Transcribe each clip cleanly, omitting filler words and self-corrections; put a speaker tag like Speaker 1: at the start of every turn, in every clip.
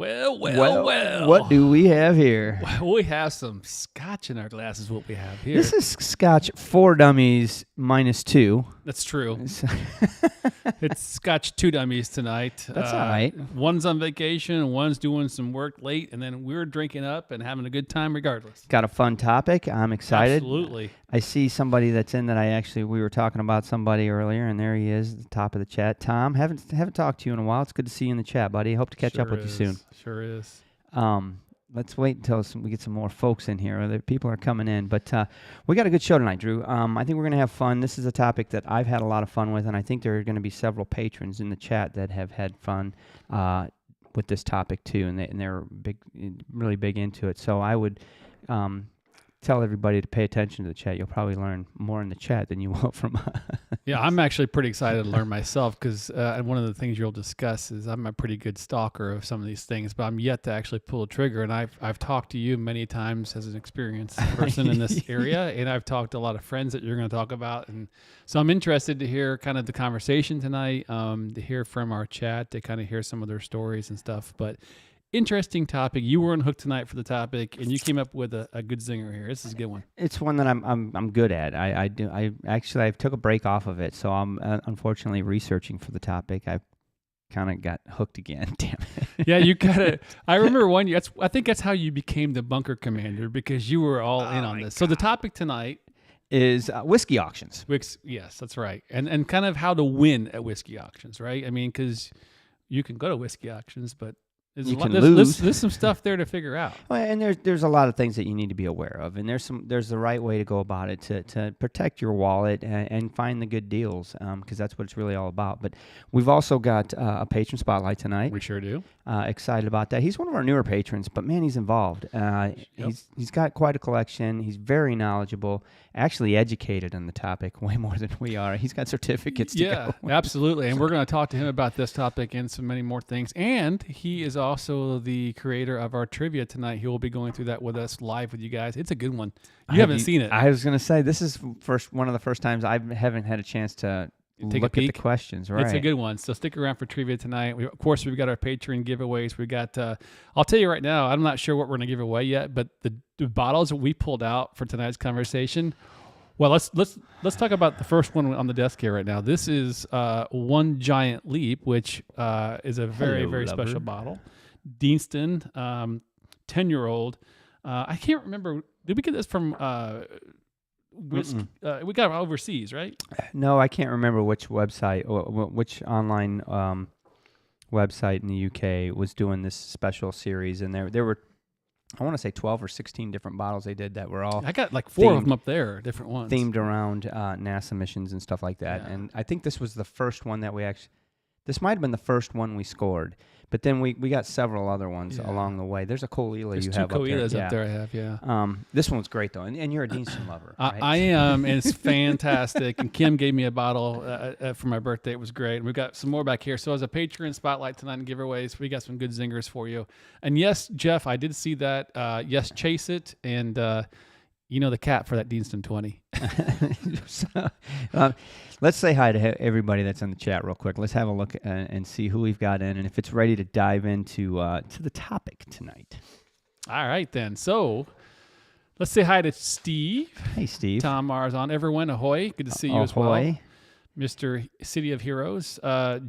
Speaker 1: Well.
Speaker 2: What do we have here?
Speaker 1: We have some Scotch in our glasses, what we have here.
Speaker 2: This is Scotch 4 Dummies -2.
Speaker 1: That's true. It's Scotch 2 Dummies tonight.
Speaker 2: That's all right.
Speaker 1: One's on vacation, one's doing some work late, and then we're drinking up and having a good time regardless.
Speaker 2: Got a fun topic. I'm excited.
Speaker 1: Absolutely.
Speaker 2: I see somebody that's in that we were talking about somebody earlier, and there he is at the top of the chat. Tom, haven't talked to you in a while. It's good to see you in the chat, buddy. Hope to catch up with you soon.
Speaker 1: Sure is.
Speaker 2: Let's wait until we get some more folks in here. The people are coming in, but we got a good show tonight, Drew. I think we're going to have fun. This is a topic that I've had a lot of fun with, and I think there are going to be several patrons in the chat that have had fun with this topic too, and they're really big into it. So I would tell everybody to pay attention to the chat. You'll probably learn more in the chat than you will from us.
Speaker 1: Yeah, I'm actually pretty excited to learn myself because one of the things you'll discuss is I'm a pretty good stalker of some of these things, but I'm yet to actually pull a trigger. And I've talked to you many times as an experienced person in this area, and I've talked to a lot of friends that you're going to talk about. And so I'm interested to hear kind of the conversation tonight, to hear from our chat, to kind of hear some of their stories and stuff. But interesting topic. You were on hook tonight for the topic, and you came up with a good zinger here. This is a good one.
Speaker 2: It's one that I'm good at. I took a break off of it, so I'm unfortunately researching for the topic. I kind of got hooked again. Damn it.
Speaker 1: Yeah, you gotta. I remember one year. I think that's how you became the bunker commander because you were all in on this. God. So the topic tonight
Speaker 2: is whiskey auctions.
Speaker 1: Yes, that's right, and kind of how to win at whiskey auctions, right? I mean, because you can go to whiskey auctions, but there's some stuff there to figure out.
Speaker 2: Well, and there's a lot of things that you need to be aware of, and there's the right way to go about it to protect your wallet and find the good deals, because that's what it's really all about. But we've also got a patron spotlight tonight.
Speaker 1: We sure do.
Speaker 2: Excited about that. He's one of our newer patrons, but man, he's involved.
Speaker 1: Yep.
Speaker 2: He's got quite a collection. He's very knowledgeable, actually educated on the topic way more than we are. He's got certificates to go.
Speaker 1: Yeah, absolutely. And we're going to talk to him about this topic and so many more things. And he is also the creator of our trivia tonight. He will be going through that with us live with you guys. It's a good one. You haven't seen it.
Speaker 2: I was going to say, this is one of the first times I haven't had a chance to look at the questions. Right.
Speaker 1: It's a good one. So stick around for trivia tonight. Of course, we've got our Patreon giveaways. We got, I'll tell you right now, I'm not sure what we're going to give away yet, but the bottles that we pulled out for tonight's conversation. Well, let's talk about the first one on the desk here right now. This is One Giant Leap, which is a very, very special bottle. Deanston, 10-year-old. I can't remember. Did we get this from Whisky? We got it overseas, right?
Speaker 2: No, I can't remember which website, or which online website in the UK was doing this special series, and there were, I want to say 12 or 16 different bottles they did that were all.
Speaker 1: I got like 4 of them up there, different ones.
Speaker 2: Themed around NASA missions and stuff like that. Yeah. And I think this was the first one that this might have been the first one we scored. But then we got several other ones along the way. There's a Coahuila you have up there.
Speaker 1: There's 2 Coahuilas up there I have, yeah.
Speaker 2: This one's great, though. And you're a Deanston lover, right?
Speaker 1: I am, and it's fantastic. And Kim gave me a bottle for my birthday. It was great. And we've got some more back here. So as a Patreon spotlight tonight and giveaways, we got some good zingers for you. And yes, Jeff, I did see that. Yes, chase it. And you know the cap for that Deanston 20.
Speaker 2: Let's say hi to everybody that's in the chat real quick. Let's have a look and see who we've got in, and if it's ready to dive into to the topic tonight.
Speaker 1: All right, then. So let's say hi to Steve.
Speaker 2: Hey, Steve.
Speaker 1: Tom Mars on. Everyone, ahoy. Good to see you as well. Mr. City of Heroes.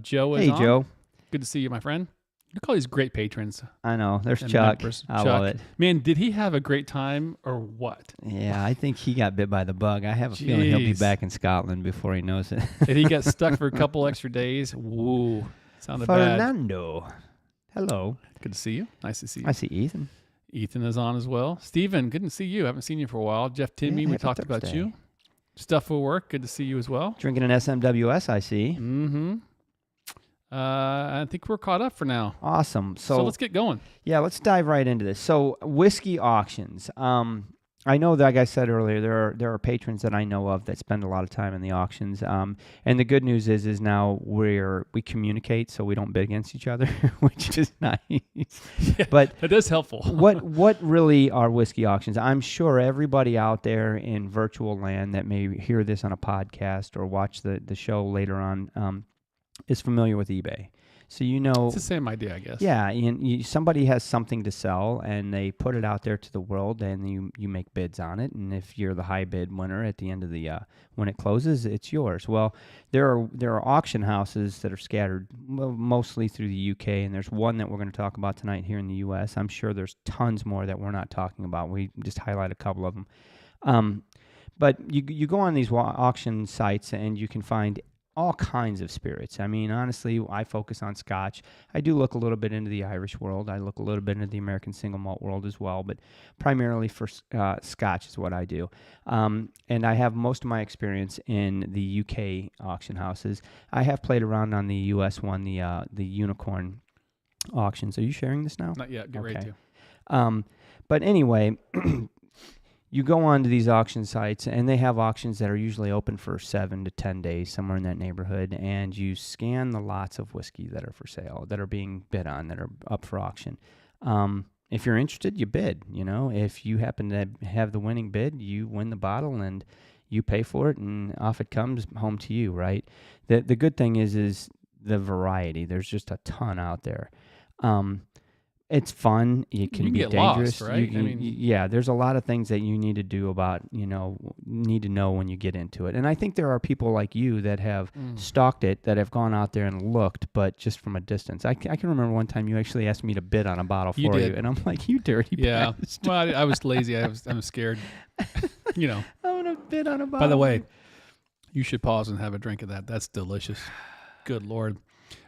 Speaker 1: Joe is on.
Speaker 2: Hey, Joe.
Speaker 1: Good to see you, my friend. Look at all these great patrons.
Speaker 2: I know. There's Chuck. I love it.
Speaker 1: Man, did he have a great time or what?
Speaker 2: Yeah, I think he got bit by the bug. I have a feeling he'll be back in Scotland before he knows it.
Speaker 1: Did he get stuck for a couple extra days? Woo. Sounded
Speaker 2: Fernando.
Speaker 1: bad.
Speaker 2: Hello.
Speaker 1: Good to see you. Nice to see you.
Speaker 2: I see Ethan.
Speaker 1: Ethan is on as well. Steven, good to see you. Haven't seen you for a while. Jeff Timmy, we talked about you. Stuff will work. Good to see you as well.
Speaker 2: Drinking an SMWS, I see.
Speaker 1: Mm-hmm. I think we're caught up for now.
Speaker 2: Awesome.
Speaker 1: So let's get going. Yeah,
Speaker 2: let's dive right into this. So whiskey auctions. I know that, like I said earlier, there are patrons that I know of that spend a lot of time in the auctions. And the good news is now we communicate, so we don't bid against each other, which is nice.
Speaker 1: Yeah,
Speaker 2: but
Speaker 1: that is helpful.
Speaker 2: what really are whiskey auctions? I'm sure everybody out there in virtual land that may hear this on a podcast or watch the show later on is familiar with eBay. So you know,
Speaker 1: It's the same idea, I guess.
Speaker 2: yeah, and somebody has something to sell, and they put it out there to the world, and you make bids on it. And if you're the high bid winner at the end of the when it closes, it's yours. Well, there are auction houses that are scattered mostly through the UK, and there's one that we're going to talk about tonight here in the US. I'm sure there's tons more that we're not talking about. We just highlight a couple of them. But you go on these auction sites, and you can find all kinds of spirits. I mean, honestly, I focus on Scotch. I do look a little bit into the Irish world. I look a little bit into the American single malt world as well, but primarily for Scotch is what I do. And I have most of my experience in the UK auction houses. I have played around on the US one, the Unicorn auctions. Are you sharing this now?
Speaker 1: Not yet. Get ready
Speaker 2: Okay.
Speaker 1: to.
Speaker 2: But anyway, you go on to these auction sites, and they have auctions that are usually open for 7 to 10 days, somewhere in that neighborhood, and you scan the lots of whiskey that are for sale, that are being bid on, that are up for auction. If you're interested, you bid. You know, if you happen to have the winning bid, you win the bottle, and you pay for it, and off it comes home to you, right? The good thing is the variety. There's just a ton out there. It's fun. It can be
Speaker 1: get
Speaker 2: dangerous.
Speaker 1: lost, right?
Speaker 2: Yeah, there's a lot of things that you need to do need to know when you get into it. And I think there are people like you that have stalked it, that have gone out there and looked, but just from a distance. I can remember one time you actually asked me to bid on a bottle for you, and I'm like, you dirty bastard.
Speaker 1: Well, I was lazy. I'm scared. You know.
Speaker 2: I'm going to bid on a bottle.
Speaker 1: By the way, you should pause and have a drink of that. That's delicious. Good Lord.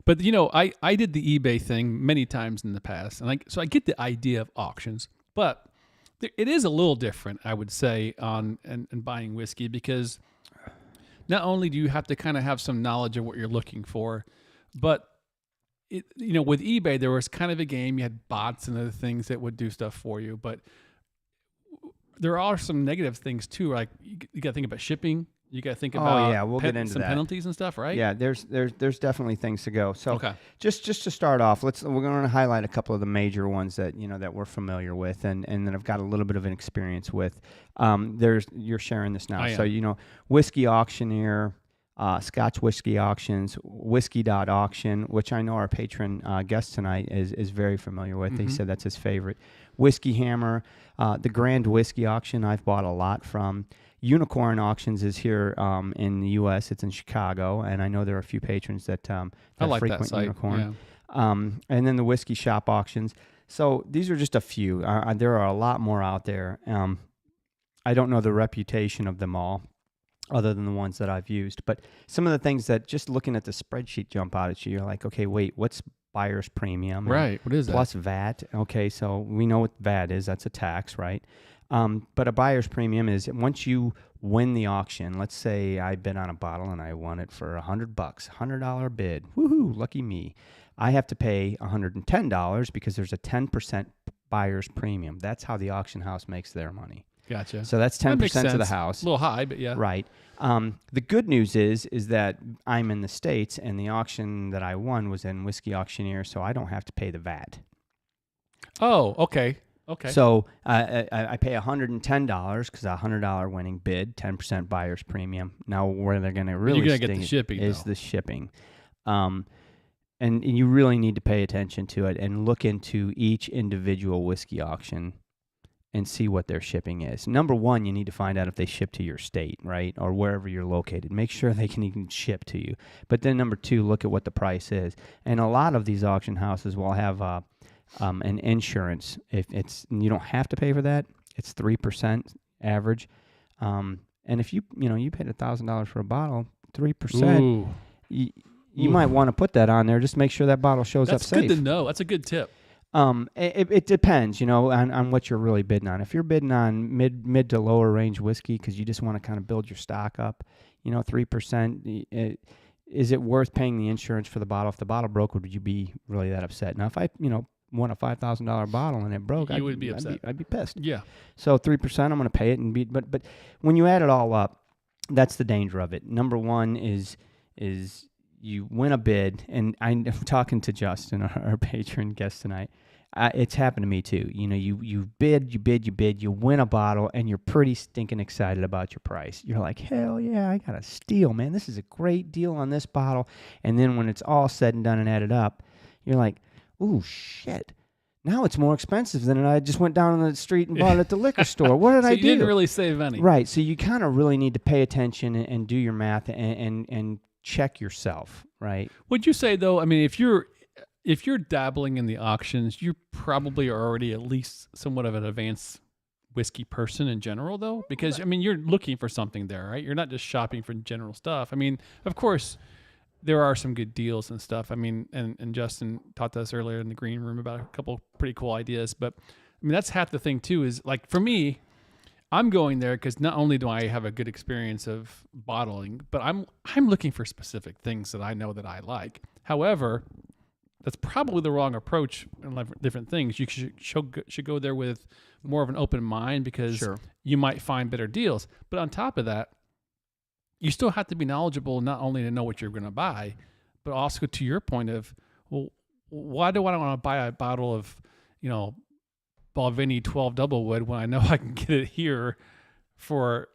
Speaker 1: But, you know, I did the eBay thing many times in the past, and so I get the idea of auctions, but it is a little different, I would say, on buying whiskey, because not only do you have to kind of have some knowledge of what you're looking for, but with eBay, there was kind of a game. You had bots and other things that would do stuff for you, but there are some negative things too. Like you got to think about shipping. You got to think about
Speaker 2: we'll get into
Speaker 1: some
Speaker 2: that.
Speaker 1: penalties and stuff, right?
Speaker 2: Yeah, there's definitely things to go. So
Speaker 1: okay.
Speaker 2: just to start off, we're going to highlight a couple of the major ones that that we're familiar with and that I've got a little bit of an experience with. You're sharing this now. So Whiskey Auctioneer, Scotch Whiskey Auctions, Whisky.auction, which I know our patron guest tonight is very familiar with.
Speaker 1: Mm-hmm.
Speaker 2: He said that's his favorite. Whiskey Hammer, the Grand Whiskey Auction I've bought a lot from. Unicorn Auctions is here in the U.S. It's in Chicago, and I know there are a few patrons that
Speaker 1: I like
Speaker 2: frequent
Speaker 1: that site.
Speaker 2: Unicorn.
Speaker 1: Yeah.
Speaker 2: And then the Whiskey Shop Auctions. So these are just a few. There are a lot more out there. I don't know the reputation of them all, other than the ones that I've used. But some of the things that just looking at the spreadsheet jump out at you, you're like, okay, wait, what's buyer's premium?
Speaker 1: Right. What is that?
Speaker 2: Plus VAT. Okay, so we know what VAT is. That's a tax, right? But a buyer's premium is once you win the auction. Let's say I bid on a bottle and I won it for $100, $100 bid. Woohoo! Lucky me. I have to pay $110 because there's a 10% buyer's premium. That's how the auction house makes their money.
Speaker 1: Gotcha.
Speaker 2: So that's 10% of the house.
Speaker 1: A little high, but yeah.
Speaker 2: Right. The good news is that I'm in the States and the auction that I won was in Whiskey Auctioneer, so I don't have to pay the VAT.
Speaker 1: Oh, okay. Okay.
Speaker 2: So I pay $110 because a $100 winning bid, 10% buyer's premium. Now where they're going to really
Speaker 1: you're going to get the shipping
Speaker 2: is the shipping. And you really need to pay attention to it and look into each individual whiskey auction and see what their shipping is. Number one, you need to find out if they ship to your state, right, or wherever you're located. Make sure they can even ship to you. But then number two, look at what the price is. And a lot of these auction houses will have an insurance. If you don't have to pay for that. It's 3% average. And if you paid $1,000 for a bottle, 3%. You might want to put that on there. Just make sure that bottle shows up safe.
Speaker 1: That's good to know. That's a good tip.
Speaker 2: It depends, on what you're really bidding on. If you're bidding on mid to lower range whiskey because you just want to kind of build your stock up, 3%. Is it worth paying the insurance for the bottle? If the bottle broke, would you be really that upset? Now, if I won a $5,000 bottle and it broke,
Speaker 1: you would be upset.
Speaker 2: I'd be pissed.
Speaker 1: Yeah.
Speaker 2: So 3%, I'm going to pay it but when you add it all up, that's the danger of it. Number one is you win a bid, and I'm talking to Justin, our patron guest tonight. It's happened to me too. You bid, you win a bottle, and you're pretty stinking excited about your price. You're like, hell yeah, I got a steal, man. This is a great deal on this bottle. And then when it's all said and done and added up, you're like, ooh, shit. Now it's more expensive than I just went down on the street and bought it at the liquor store. What did I do?
Speaker 1: You didn't really save any.
Speaker 2: Right. So you kind of really need to pay attention and do your math and check yourself, right?
Speaker 1: Would you say, though, I mean, if you're dabbling in the auctions, you probably are already at least somewhat of an advanced whiskey person in general, though? Because, I mean, you're looking for something there, right? You're not just shopping for general stuff. I mean, of course, there are some good deals and stuff. I mean, and Justin talked to us earlier in the green room about a couple pretty cool ideas. But, I mean, that's half the thing, too, is, like, for me, I'm going there because not only do I have a good experience of bottling, but I'm looking for specific things that I know that I like. However, that's probably the wrong approach in different things. You should go there with more of an open mind because you might find better deals. But on top of that, you still have to be knowledgeable, not only to know what you're going to buy, but also to your point of, well, why do I want to buy a bottle of, Balvenie 12 Double Wood when I know I can get it here for,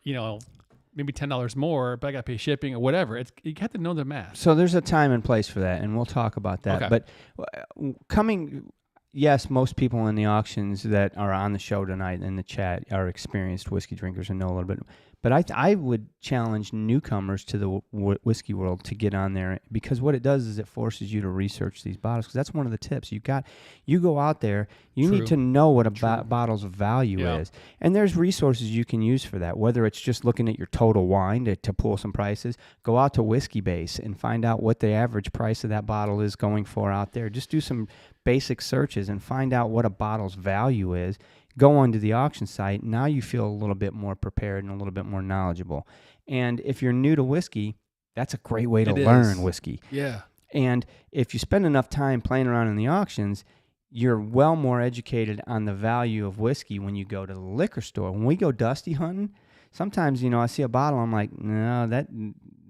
Speaker 1: maybe $10 more, but I got to pay shipping or whatever. You have to know the math.
Speaker 2: So there's a time and place for that, and we'll talk about that.
Speaker 1: Okay.
Speaker 2: But yes, most people in the auctions that are on the show tonight in the chat are experienced whiskey drinkers and know a little bit. But I would challenge newcomers to the whiskey world to get on there, because what it does is it forces you to research these bottles, because that's one of the tips. You go out there, you need to know what a bottle's value is. And there's resources you can use for that, whether it's just looking at your total wine to pull some prices. Go out to Whiskey Base and find out what the average price of that bottle is going for out there. Just do some basic searches and find out what a bottle's value is. Go onto the auction site. Now you feel a little bit more prepared and a little bit more knowledgeable. And if you're new to whiskey, that's a great way to learn whiskey.
Speaker 1: Yeah.
Speaker 2: And if you spend enough time playing around in the auctions, you're well more educated on the value of whiskey when you go to the liquor store. When we go dusty hunting, sometimes, I see a bottle, I'm like, no,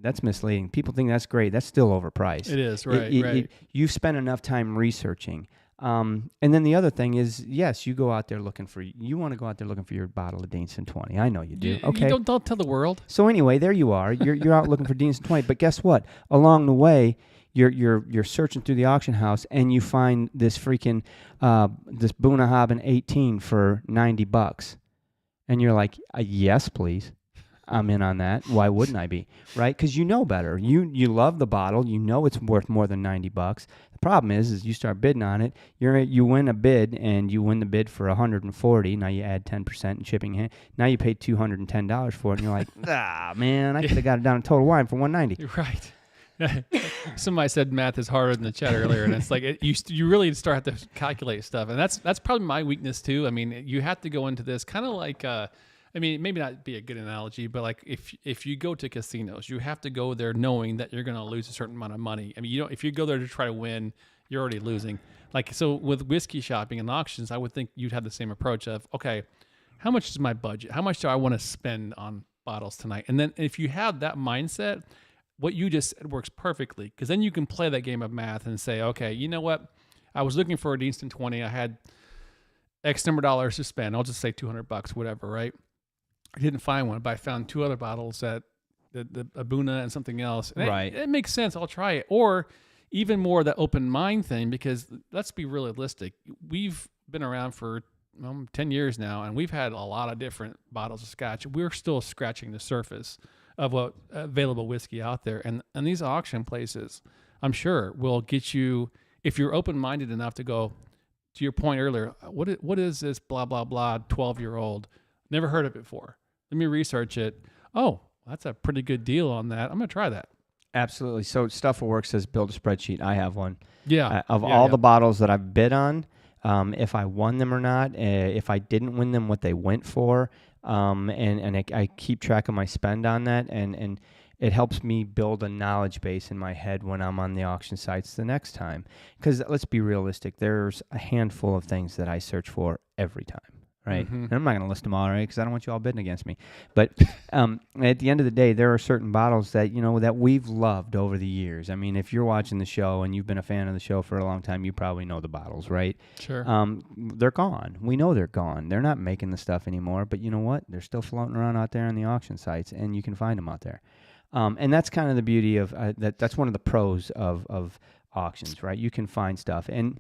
Speaker 2: that's misleading. People think that's great. That's still overpriced.
Speaker 1: It is, right.
Speaker 2: You've spent enough time researching. And then the other thing is, yes, you go out there looking for your bottle of Deanston 20. I know you do. Okay.
Speaker 1: You don't tell the world.
Speaker 2: So anyway, there you are. You're out looking for Deanston 20. But guess what? Along the way, you're searching through the auction house and you find this freaking this Bunnahabhain 18 for $90, and you're like, yes, please. I'm in on that. Why wouldn't I be? Right? Because you know better. You love the bottle. You know it's worth more than $90. The problem is you start bidding on it. You win a bid, and you win the bid for $140. Now you add 10% in shipping. Now you pay $210 for it, and you're like, man, I could have got it down in Total Wine for $190.
Speaker 1: Right. Somebody said math is harder than the chat earlier, and it's like you really start to calculate stuff, and that's probably my weakness too. I mean, you have to go into this kind of like. Maybe not be a good analogy, but like if you go to casinos, you have to go there knowing that you're going to lose a certain amount of money. I mean, if you go there to try to win, you're already losing. Like, so with whiskey shopping and auctions, I would think you'd have the same approach of, okay, how much is my budget? How much do I want to spend on bottles tonight? And then if you have that mindset, what you just said works perfectly, because then you can play that game of math and say, okay, you know what? I was looking for a Deanston 20. I had X number of dollars to spend. I'll just say $200, whatever, right? I didn't find one, but I found two other bottles at the Abuna and something else. And
Speaker 2: right.
Speaker 1: It makes sense. I'll try it. Or even more that open mind thing, because let's be realistic. We've been around for 10 years now, and we've had a lot of different bottles of Scotch. We're still scratching the surface of what available whiskey out there. And these auction places, I'm sure, will get you, if you're open-minded enough to go, to your point earlier, what is this blah, blah, blah 12-year-old? Never heard of it before. Let me research it. Oh, that's a pretty good deal on that. I'm going to try that.
Speaker 2: Absolutely. So Stuff will Work says build a spreadsheet. I have one.
Speaker 1: Yeah.
Speaker 2: All the bottles that I've bid on, if I won them or not, if I didn't win them, what they went for, and I keep track of my spend on that, and it helps me build a knowledge base in my head when I'm on the auction sites the next time. Because let's be realistic, there's a handful of things that I search for every time. Right,
Speaker 1: Mm-hmm.
Speaker 2: And I'm not going to list them all, right? Because I don't want you all bidding against me. But at the end of the day, there are certain bottles that that we've loved over the years. I mean, if you're watching the show and you've been a fan of the show for a long time, you probably know the bottles, right?
Speaker 1: Sure.
Speaker 2: They're gone. We know they're gone. They're not making the stuff anymore. But you know what? They're still floating around out there on the auction sites, and you can find them out there. And that's kind of the beauty of that. That's one of the pros of auctions, right? You can find stuff, and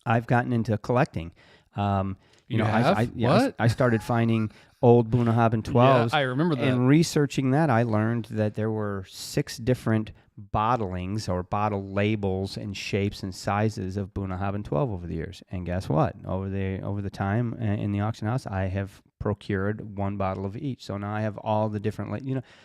Speaker 2: I've gotten into collecting.
Speaker 1: You have? What?
Speaker 2: I started finding old Bunnahabhain 12s.
Speaker 1: Yeah, I remember that.
Speaker 2: And researching that, I learned that there were 6 different bottlings or bottle labels and shapes and sizes of Bunnahabhain 12 over the years. And guess what? Over the time in the auction house, I have procured 1 bottle of each. So now I have all the different,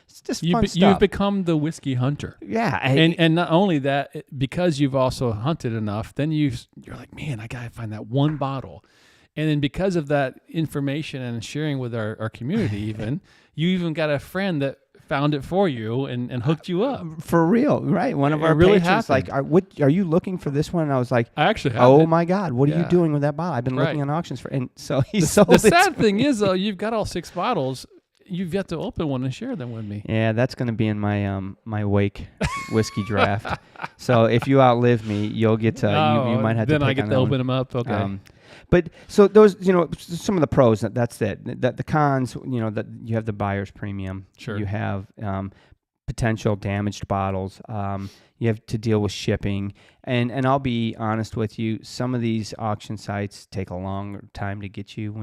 Speaker 2: it's just fun stuff.
Speaker 1: You've become the whiskey hunter.
Speaker 2: Yeah.
Speaker 1: And not only that, because you've also hunted enough, then you're like, man, I got to find that 1 bottle. And then because of that information and sharing with our community you even got a friend that found it for you and hooked you up.
Speaker 2: For real, right? One of our
Speaker 1: really
Speaker 2: patrons like, are you looking for this one? And I was like,
Speaker 1: I actually have
Speaker 2: oh
Speaker 1: it.
Speaker 2: my God, what are you doing with that bottle? I've been looking on auctions for, and so he sold
Speaker 1: it.
Speaker 2: The
Speaker 1: sad thing is, though, you've got all 6 bottles. You've yet to open one and share them with me.
Speaker 2: Yeah, that's going to be in my my wake whiskey draft. So if you outlive me, you'll get to, you might have to
Speaker 1: then I get to open them up. Okay.
Speaker 2: But so those, some of the pros, that's it. The cons, that you have the buyer's premium.
Speaker 1: Sure.
Speaker 2: You have potential damaged bottles. You have to deal with shipping. And I'll be honest with you, some of these auction sites take a long time to get you.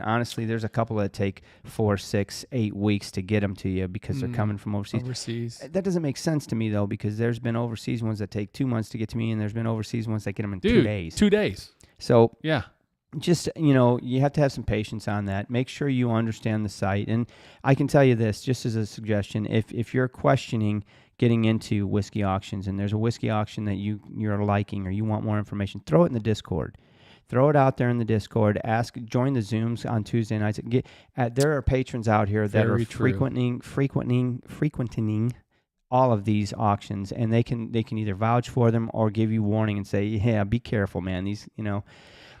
Speaker 2: Honestly, there's a couple that take 4, 6, 8 weeks to get them to you because they're coming from overseas. That doesn't make sense to me, though, because there's been overseas ones that take 2 months to get to me, and there's been overseas ones that get them in 2 days.
Speaker 1: 2 days.
Speaker 2: So
Speaker 1: yeah.
Speaker 2: Just, you have to have some patience on that. Make sure you understand the site. And I can tell you this, just as a suggestion, if you're questioning getting into whiskey auctions and there's a whiskey auction that you're liking or you want more information, throw it in the Discord. Throw it out there in the Discord. Join the Zooms on Tuesday nights. There are patrons out here that are frequenting all of these auctions, and they can either vouch for them or give you warning and say, yeah, be careful, man. These,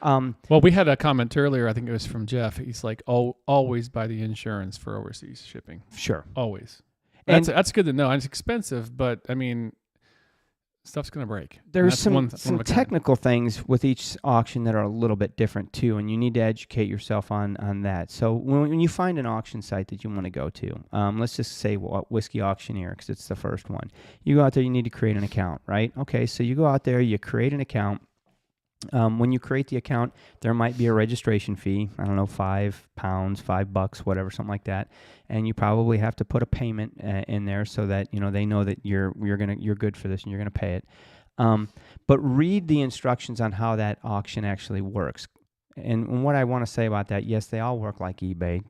Speaker 1: well, we had a comment earlier. I think it was from Jeff. He's like, always buy the insurance for overseas shipping.
Speaker 2: Sure.
Speaker 1: Always. That's good to know. It's expensive, but stuff's going to break.
Speaker 2: There's some technical things with each auction that are a little bit different too, and you need to educate yourself on that. So when you find an auction site that you want to go to, let's just say Whiskey Auctioneer, because it's the first one. You go out there, you need to create an account, right? Okay, so you go out there, you create an account. When you create the account, there might be a registration fee. I don't know, £5, $5, whatever, something like that. And you probably have to put a payment in there so that they know that you're good for this and you're gonna pay it. But read the instructions on how that auction actually works. And what I want to say about that, yes, they all work like eBay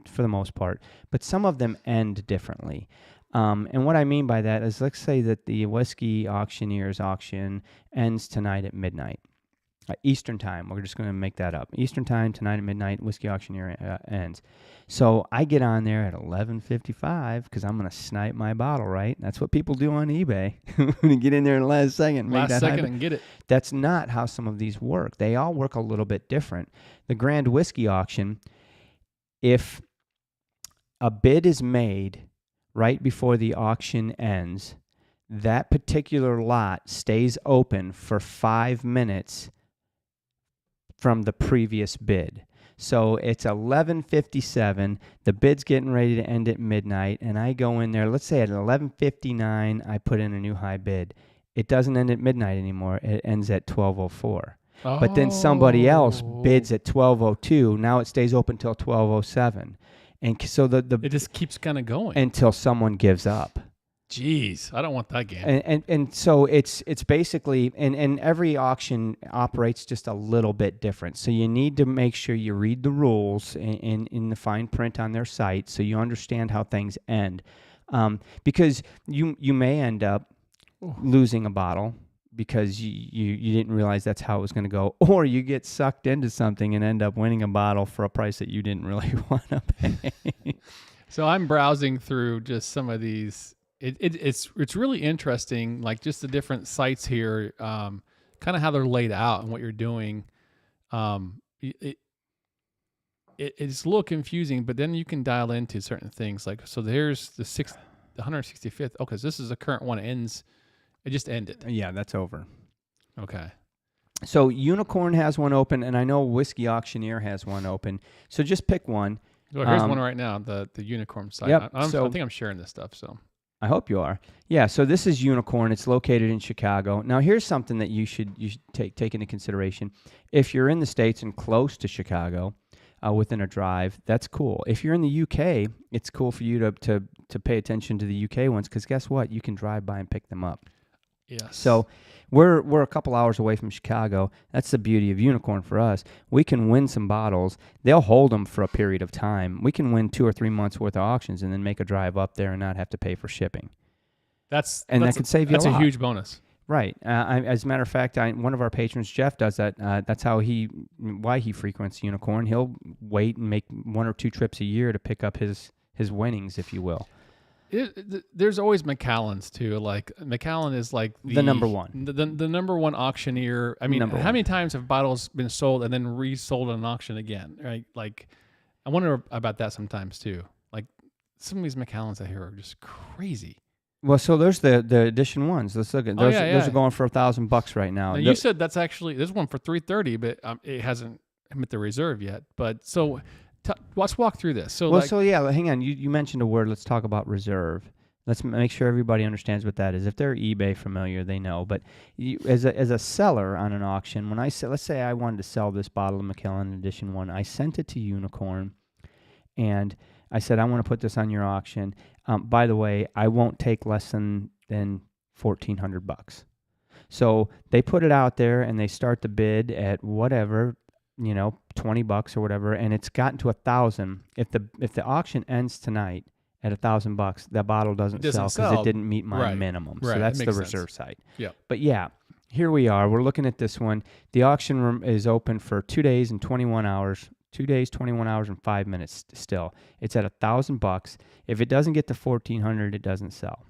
Speaker 2: for the most part, but some of them end differently. And what I mean by that is, let's say that the Whiskey Auctioneer's auction ends tonight at midnight. Eastern time. We're just going to make that up. Eastern time, tonight at midnight, Whiskey Auctioneer ends. So I get on there at 11:55 because I'm going to snipe my bottle, right? That's what people do on eBay. You get in there in the last second.
Speaker 1: And get it.
Speaker 2: That's not how some of these work. They all work a little bit different. The Grand Whiskey Auction, if a bid is made right before the auction ends, that particular lot stays open for 5 minutes from the previous bid. So it's 11:57, the bid's getting ready to end at midnight, and I go in there, let's say at 11:59, I put in a new high bid. It doesn't end at midnight anymore, it ends at 12:04. But then somebody else bids at 12:02, now it stays open till 12:07. And so it
Speaker 1: just keeps kind of going
Speaker 2: until someone gives up.
Speaker 1: Jeez, I don't want that game.
Speaker 2: And so it's basically, and every auction operates just a little bit different. So you need to make sure you read the rules in the fine print on their site so you understand how things end. Because you may end up losing a bottle because you didn't realize that's how it was going to go, or you get sucked into something and end up winning a bottle for a price that you didn't really want to pay.
Speaker 1: So I'm browsing through just some of these. It's really interesting, like just the different sites here, kind of how they're laid out and what you're doing. It's a little confusing, but then you can dial into certain things. Like, so there's the 165th. Oh, because this is the current one. It just ended.
Speaker 2: Yeah, that's over.
Speaker 1: Okay. So
Speaker 2: Unicorn has one open, and I know Whiskey Auctioneer has one open. So just pick one.
Speaker 1: Well, here's one right now, the Unicorn site.
Speaker 2: Yep.
Speaker 1: I think I'm sharing this stuff. So
Speaker 2: I hope you are. Yeah, so this is Unicorn. It's located in Chicago. Now, here's something that you should take into consideration. If you're in the States and close to Chicago, within a drive, that's cool. If you're in the UK, it's cool for you to pay attention to the UK ones, because guess what? You can drive by and pick them up.
Speaker 1: Yes.
Speaker 2: So we're a couple hours away from Chicago. That's the beauty of Unicorn for us. We can win some bottles. They'll hold them for a period of time. We can win 2 or 3 months worth of auctions and then make a drive up there and not have to pay for shipping. That could save you a lot.
Speaker 1: That's a huge bonus.
Speaker 2: Right. As a matter of fact, one of our patrons, Jeff, does that. That's why he frequents Unicorn. He'll wait and make 1 or 2 trips a year to pick up his winnings, if you will.
Speaker 1: There's always Macallan's too. Like Macallan is like
Speaker 2: the number one,
Speaker 1: the number one auctioneer. I mean, how many times have bottles been sold and then resold at an auction again? Right? Like, I wonder about that sometimes too. Like some of these Macallans out here are just crazy.
Speaker 2: Well, so there's the edition ones. Let's look at those. Those are going for $1,000 right now.
Speaker 1: Now you said that's actually there's one for $330, but it hasn't hit the reserve yet. But so. Let's walk through this.
Speaker 2: Hang on. You mentioned a word. Let's talk about reserve. Let's make sure everybody understands what that is. If they're eBay familiar, they know. But as a seller on an auction, let's say I wanted to sell this bottle of Macallan Edition 1, I sent it to Unicorn, and I said, I want to put this on your auction. By the way, I won't take less than $1,400. So they put it out there, and they start the bid at whatever, $20 or whatever, and it's gotten to $1,000. If the auction ends tonight at $1,000, that bottle doesn't sell because it didn't meet my minimum. Right. So that's the reserve side.
Speaker 1: Yeah.
Speaker 2: But yeah, here we are. We're looking at this one. The auction room is open for 2 days and 21 hours. 2 days, 21 hours, and 5 minutes. Still, it's at $1,000. If it doesn't get to $1,400, it doesn't sell.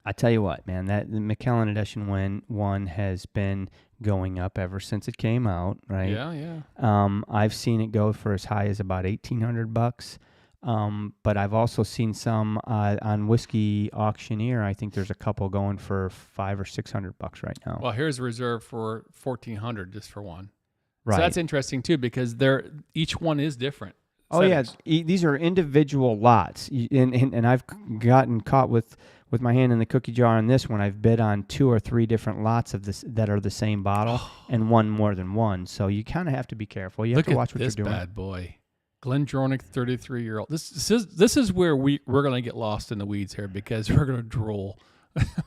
Speaker 2: I tell you what, man, that the Macallan Edition 1 has been going up ever since it came out, right?
Speaker 1: Yeah.
Speaker 2: I've seen it go for as high as about $1,800. But I've also seen some on Whisky Auctioneer. I think there's a couple going for $500 or $600 right now.
Speaker 1: Well, here's a reserve for $1,400 just for one.
Speaker 2: Right.
Speaker 1: So that's interesting too, because each one is different.
Speaker 2: Oh yeah, these are individual lots, and I've gotten caught with my hand in the cookie jar on this one. I've bid on 2 or 3 different lots of this that are the same bottle, and one more than one. So you kind of have to be careful. You have to watch what you're doing.
Speaker 1: Look at this bad boy, Glendronach, 33-year-old. This is where we're going to get lost in the weeds here, because we're going to drool.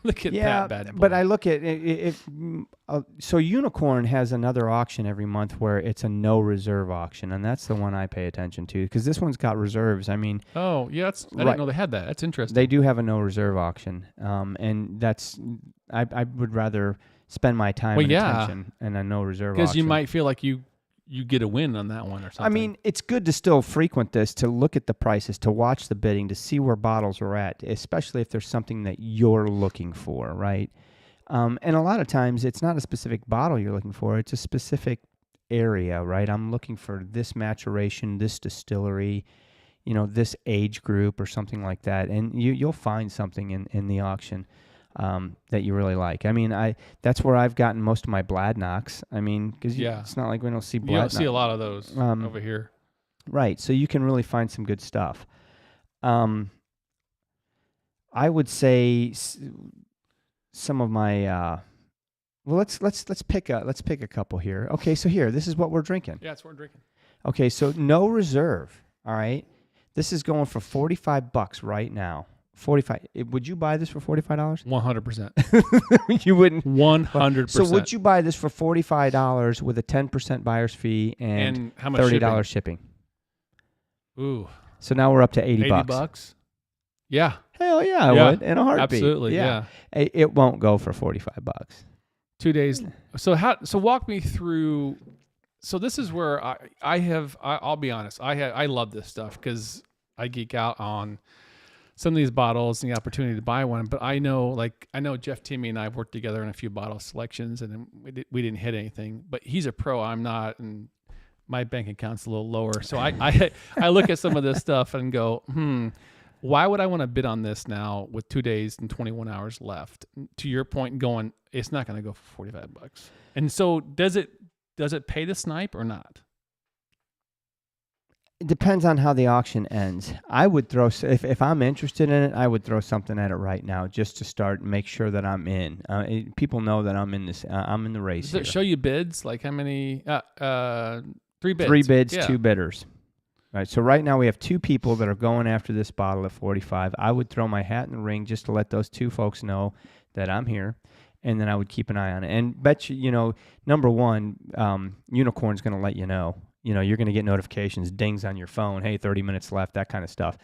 Speaker 1: Look at that bad boy.
Speaker 2: But I look at it. So Unicorn has another auction every month where it's a no reserve auction, and that's the one I pay attention to, because this one's got reserves. I mean,
Speaker 1: I didn't know they had that. That's interesting.
Speaker 2: They do have a no reserve auction, and that's I would rather spend my time and attention in a no reserve auction,
Speaker 1: because you might feel like you get a win on that one or something.
Speaker 2: I mean, it's good to still frequent this, to look at the prices, to watch the bidding, to see where bottles are at, especially if there's something that you're looking for, right? And a lot of times it's not a specific bottle you're looking for, it's a specific area, right? I'm looking for this maturation, this distillery, this age group or something like that. And you'll find something in the auction that you really like. I mean, that's where I've gotten most of my Bladnocks. I mean, because it's not like we don't see Bladnocks.
Speaker 1: You don't see a lot of those over here.
Speaker 2: Right, so you can really find some good stuff. I would say some of my let's pick a couple here. Okay, so this is what we're drinking.
Speaker 1: Yeah, that's what we're drinking.
Speaker 2: Okay, so no reserve. All right, this is going for $45 right now. 45. Would you buy this for $45?
Speaker 1: 100%.
Speaker 2: You wouldn't.
Speaker 1: 100%.
Speaker 2: So would you buy this for $45 with a 10% buyer's fee and
Speaker 1: how much
Speaker 2: $30 shipping?
Speaker 1: Ooh.
Speaker 2: So now we're up to $80.
Speaker 1: $80? Yeah.
Speaker 2: Hell yeah, I would in a heartbeat.
Speaker 1: Absolutely. Yeah.
Speaker 2: It won't go for $45.
Speaker 1: 2 days. So walk me through. So this is where I'll be honest. I love this stuff because I geek out on some of these bottles and the opportunity to buy one. But I know Jeff Timmy and I have worked together in a few bottle selections, and we didn't hit anything. But he's a pro, I'm not, and my bank account's a little lower. So I look at some of this stuff and go, why would I want to bid on this now with 2 days and 21 hours left? To your point, going, it's not going to go for $45. And so does it pay to snipe or not?
Speaker 2: It depends on how the auction ends. I would throw, if I'm interested in it, I would throw something at it right now just to start and make sure that I'm in. People know that I'm in this. I'm in the race.
Speaker 1: Does
Speaker 2: here.
Speaker 1: it show you bids? Like how many? 3 bids.
Speaker 2: 3 bids,
Speaker 1: Yeah.
Speaker 2: 2 bidders. Right. So right now we have 2 people that are going after this bottle at 45. I would throw my hat in the ring just to let those 2 folks know that I'm here, and then I would keep an eye on it. And bet you, number one, Unicorn's going to let you know. You're going to get notifications, dings on your phone. Hey, 30 minutes left, that kind of stuff.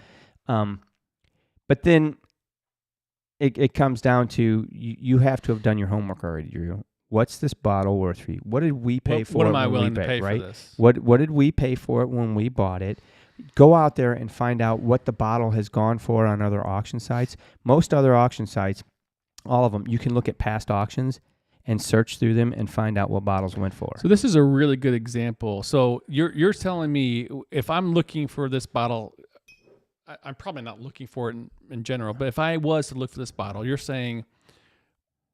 Speaker 2: But then it comes down to you have to have done your homework already, Drew. What's this bottle worth for you? What did we pay for it?
Speaker 1: What am I
Speaker 2: when
Speaker 1: willing
Speaker 2: we
Speaker 1: to pay
Speaker 2: right?
Speaker 1: for this?
Speaker 2: What did we pay for it when we bought it? Go out there and find out what the bottle has gone for on other auction sites. Most other auction sites, all of them, you can look at past auctions and search through them and find out what bottles went for.
Speaker 1: So this is a really good example. So you're telling me if I'm looking for this bottle, I'm probably not looking for it in general, but if I was to look for this bottle, you're saying,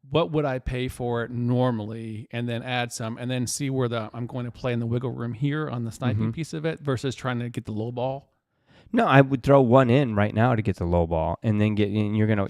Speaker 1: what would I pay for it normally, and then add some, and then see where I'm going to play in the wiggle room here on the sniping piece of it versus trying to get the low ball?
Speaker 2: No, I would throw one in right now to get the low ball, and then you're gonna,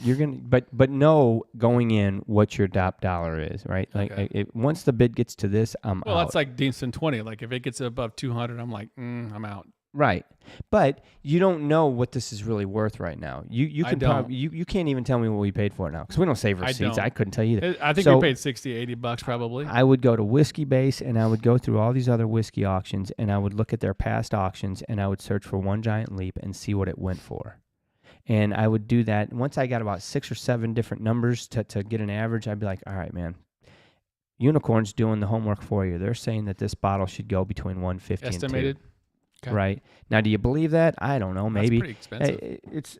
Speaker 2: but know going in what your top dollar is, right? Like once the bid gets to this, I'm
Speaker 1: well,
Speaker 2: out.
Speaker 1: that's like Deanston 20. Like if it gets above 200, I'm like, I'm out.
Speaker 2: Right, but you don't know what this is really worth right now. You can probably you can't even tell me what we paid for it now because we don't save receipts. I couldn't tell you that.
Speaker 1: I think we paid $60, $80 probably.
Speaker 2: I would go to Whisky Base and I would go through all these other whiskey auctions and I would look at their past auctions and I would search for One Giant Leap and see what it went for. And I would do that. Once I got about 6 or 7 different numbers to get an average, I'd be like, all right, man. Unicorn's doing the homework for you. They're saying that this bottle should go between 150
Speaker 1: estimated.
Speaker 2: and 2.
Speaker 1: Okay.
Speaker 2: Right. Now, do you believe that? I don't know. Maybe.
Speaker 1: That's pretty expensive.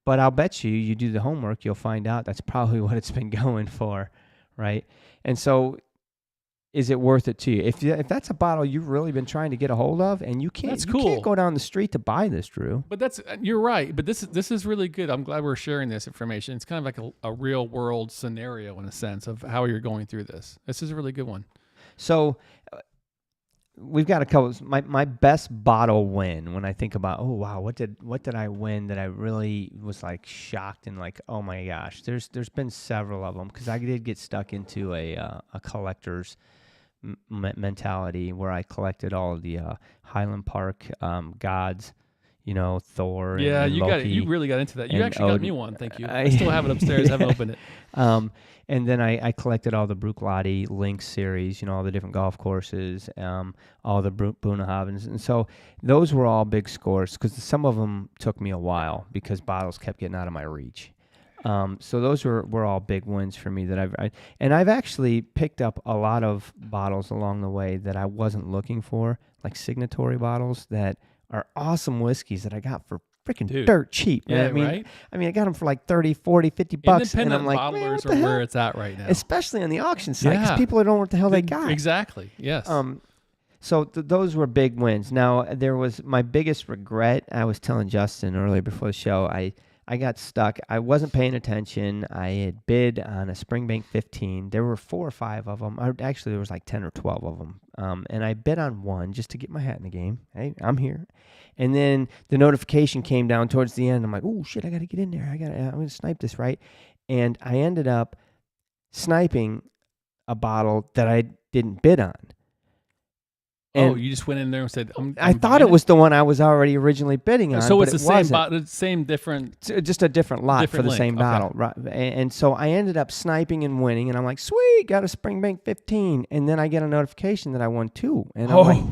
Speaker 2: But I'll bet you do the homework, you'll find out that's probably what it's been going for, right? And so is it worth it to you? If that's a bottle you've really been trying to get a hold of and you can't go down the street to buy this, Drew.
Speaker 1: But you're right. But this is really good. I'm glad we're sharing this information. It's kind of like a real world scenario in a sense of how you're going through this. This is a really good one.
Speaker 2: So we've got a couple. My best bottle win when I think about, oh wow, what did I win that I really was like shocked and like, oh my gosh. There's been several of them because I did get stuck into a collector's mentality where I collected all of the Highland Park gods. Thor.
Speaker 1: Yeah,
Speaker 2: and Loki,
Speaker 1: you really got into that. You actually got me one. Thank you. I still have it upstairs. Haven't opened it.
Speaker 2: And then I collected all the Bruichladdich Lynx series, all the different golf courses, all the Bunnahabens. And so those were all big scores because some of them took me a while because bottles kept getting out of my reach. So those were all big wins for me that I've actually picked up a lot of bottles along the way that I wasn't looking for, like signatory bottles that are awesome whiskeys that I got for freaking dirt cheap.
Speaker 1: Yeah,
Speaker 2: right? I mean, I got them for like 30, 40, 50 bucks.
Speaker 1: Independent
Speaker 2: and I'm like,
Speaker 1: bottlers
Speaker 2: man,
Speaker 1: are where it's at right now.
Speaker 2: Especially on the auction site because people don't know what the hell they got.
Speaker 1: Exactly, yes.
Speaker 2: So those were big wins. Now, there was my biggest regret. I was telling Justin earlier before the show, I got stuck. I wasn't paying attention. I had bid on a Springbank 15. There were 4 or 5 of them. Actually, there was like 10 or 12 of them. And I bid on one just to get my hat in the game. Hey, I'm here. And then the notification came down towards the end. I'm like, oh, shit, I got to get in there. I'm going to snipe this, right? And I ended up sniping a bottle that I didn't bid on. And
Speaker 1: you just went in there and said,
Speaker 2: I thought it was the one I was already originally bidding on.
Speaker 1: So it's the
Speaker 2: same
Speaker 1: bottle, same different.
Speaker 2: Just a different lot for the
Speaker 1: link.
Speaker 2: same bottle. Right. And so I ended up sniping and winning. And I'm like, sweet, got a Springbank 15. And then I get a notification that I won 2. And I'm like,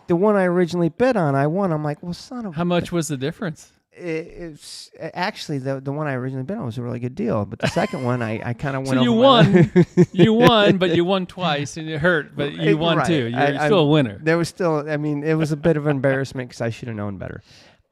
Speaker 2: the one I originally bid on, I won. I'm like, well, son of
Speaker 1: How much was the difference?
Speaker 2: It's actually the one I originally bid on was a really good deal, but the second one I kind of went.
Speaker 1: So you won, you won, but you won twice, and it hurt, but you won too. You're still a winner.
Speaker 2: There was still, it was a bit of embarrassment because I should have known better.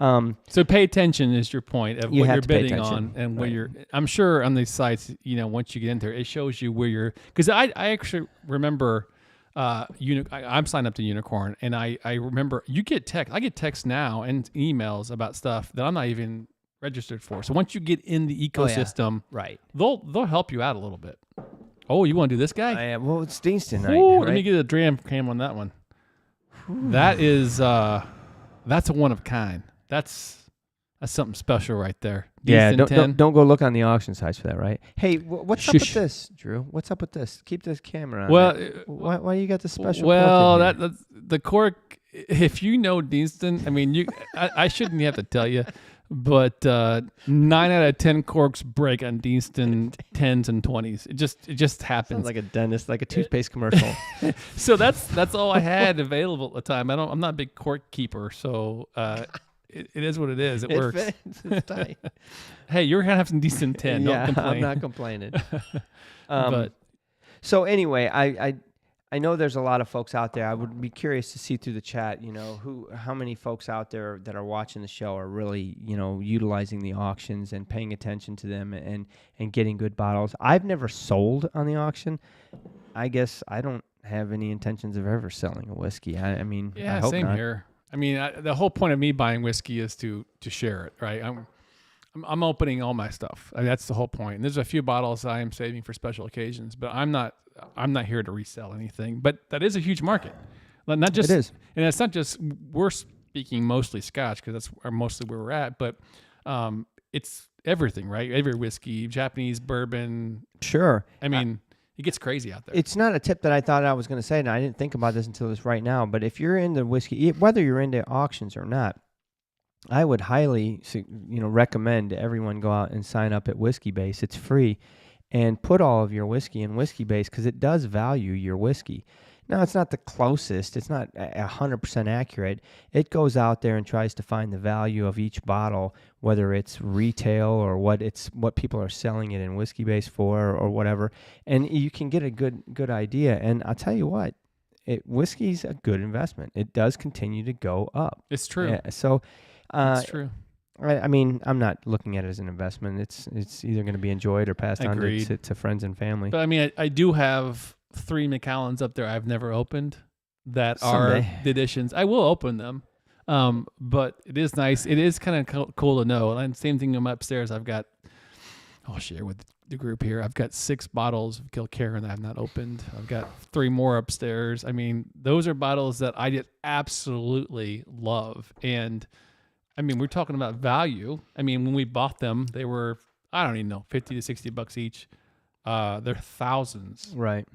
Speaker 1: So pay attention is your point of what you're bidding on and where
Speaker 2: right.
Speaker 1: you're. I'm sure on these sites, once you get in there, it shows you where you're. Because I actually remember. I'm signed up to Unicorn, and I remember you get text. I get texts now and emails about stuff that I'm not even registered for. So once you get in the ecosystem,
Speaker 2: right,
Speaker 1: they'll help you out a little bit. Oh, you want to do this guy?
Speaker 2: Well, it's Deanston night.
Speaker 1: Ooh,
Speaker 2: right?
Speaker 1: Let me get a dram cam on that one. That is That's a one of a kind. That's something special right there.
Speaker 2: Yeah,
Speaker 1: Decent 10.
Speaker 2: don't go look on the auction sites for that, right? Hey, what's up with
Speaker 1: Shush.
Speaker 2: this, Drew? What's up with this? Keep this camera on.
Speaker 1: Well,
Speaker 2: why you got the special?
Speaker 1: well,
Speaker 2: cork in here?
Speaker 1: that's the cork. If you know Deanston, I mean, I shouldn't have to tell you, but 9 out of 10 corks break on Deanston 10s and 20s. It just happens.
Speaker 2: Sounds like a dentist, like a toothpaste commercial.
Speaker 1: So that's all I had available at the time. I'm not a big cork keeper, so it is what it is. It works.
Speaker 2: It's tight.
Speaker 1: Hey, you're gonna have some decent 10.
Speaker 2: Yeah,
Speaker 1: Don't complain.
Speaker 2: I'm not complaining.
Speaker 1: But
Speaker 2: So anyway, I know there's a lot of folks out there. I would be curious to see through the chat, how many folks out there that are watching the show are really, utilizing the auctions and paying attention to them and getting good bottles. I've never sold on the auction. I guess I don't have any intentions of ever selling a whiskey. I mean,
Speaker 1: yeah,
Speaker 2: I hope
Speaker 1: same
Speaker 2: not.
Speaker 1: here. I mean, the whole point of me buying whiskey is to share it, right? I'm opening all my stuff. That's the whole point. And there's a few bottles I am saving for special occasions, but I'm not here to resell anything. But that is a huge market. Not just
Speaker 2: It is.
Speaker 1: And it's not just, we're speaking mostly Scotch because that's mostly where we're at, but it's everything, right? Every whiskey, Japanese bourbon.
Speaker 2: Sure.
Speaker 1: I mean, it gets crazy out there.
Speaker 2: It's not a tip that I thought I was going to say, and I didn't think about this until this right now. But if you're into whiskey, whether you're into auctions or not, I would highly, recommend everyone go out and sign up at Whiskey Base. It's free, and put all of your whiskey in Whiskey Base because it does value your whiskey. Now, it's not the closest. It's not 100% accurate. It goes out there and tries to find the value of each bottle, whether it's retail or what people are selling it in Whiskey Base for or whatever, and you can get a good idea. And I'll tell you what, whiskey's a good investment. It does continue to go up.
Speaker 1: It's true.
Speaker 2: Yeah, so.
Speaker 1: It's true.
Speaker 2: I mean, I'm not looking at it as an investment. It's either going to be enjoyed or passed on to friends and family.
Speaker 1: But I mean, I do have 3 Macallans up there I've never opened that
Speaker 2: Someday.
Speaker 1: are the editions. I will open them, but it is nice. It is kind of cool to know. And same thing on my upstairs. I'll share with the group here. I've got 6 bottles of Kilkerran that I've not opened. I've got 3 more upstairs. I mean, those are bottles that I just absolutely love. And I mean, we're talking about value. I mean, when we bought them, they were, I don't even know, $50 to $60 each. They're thousands.
Speaker 2: Right.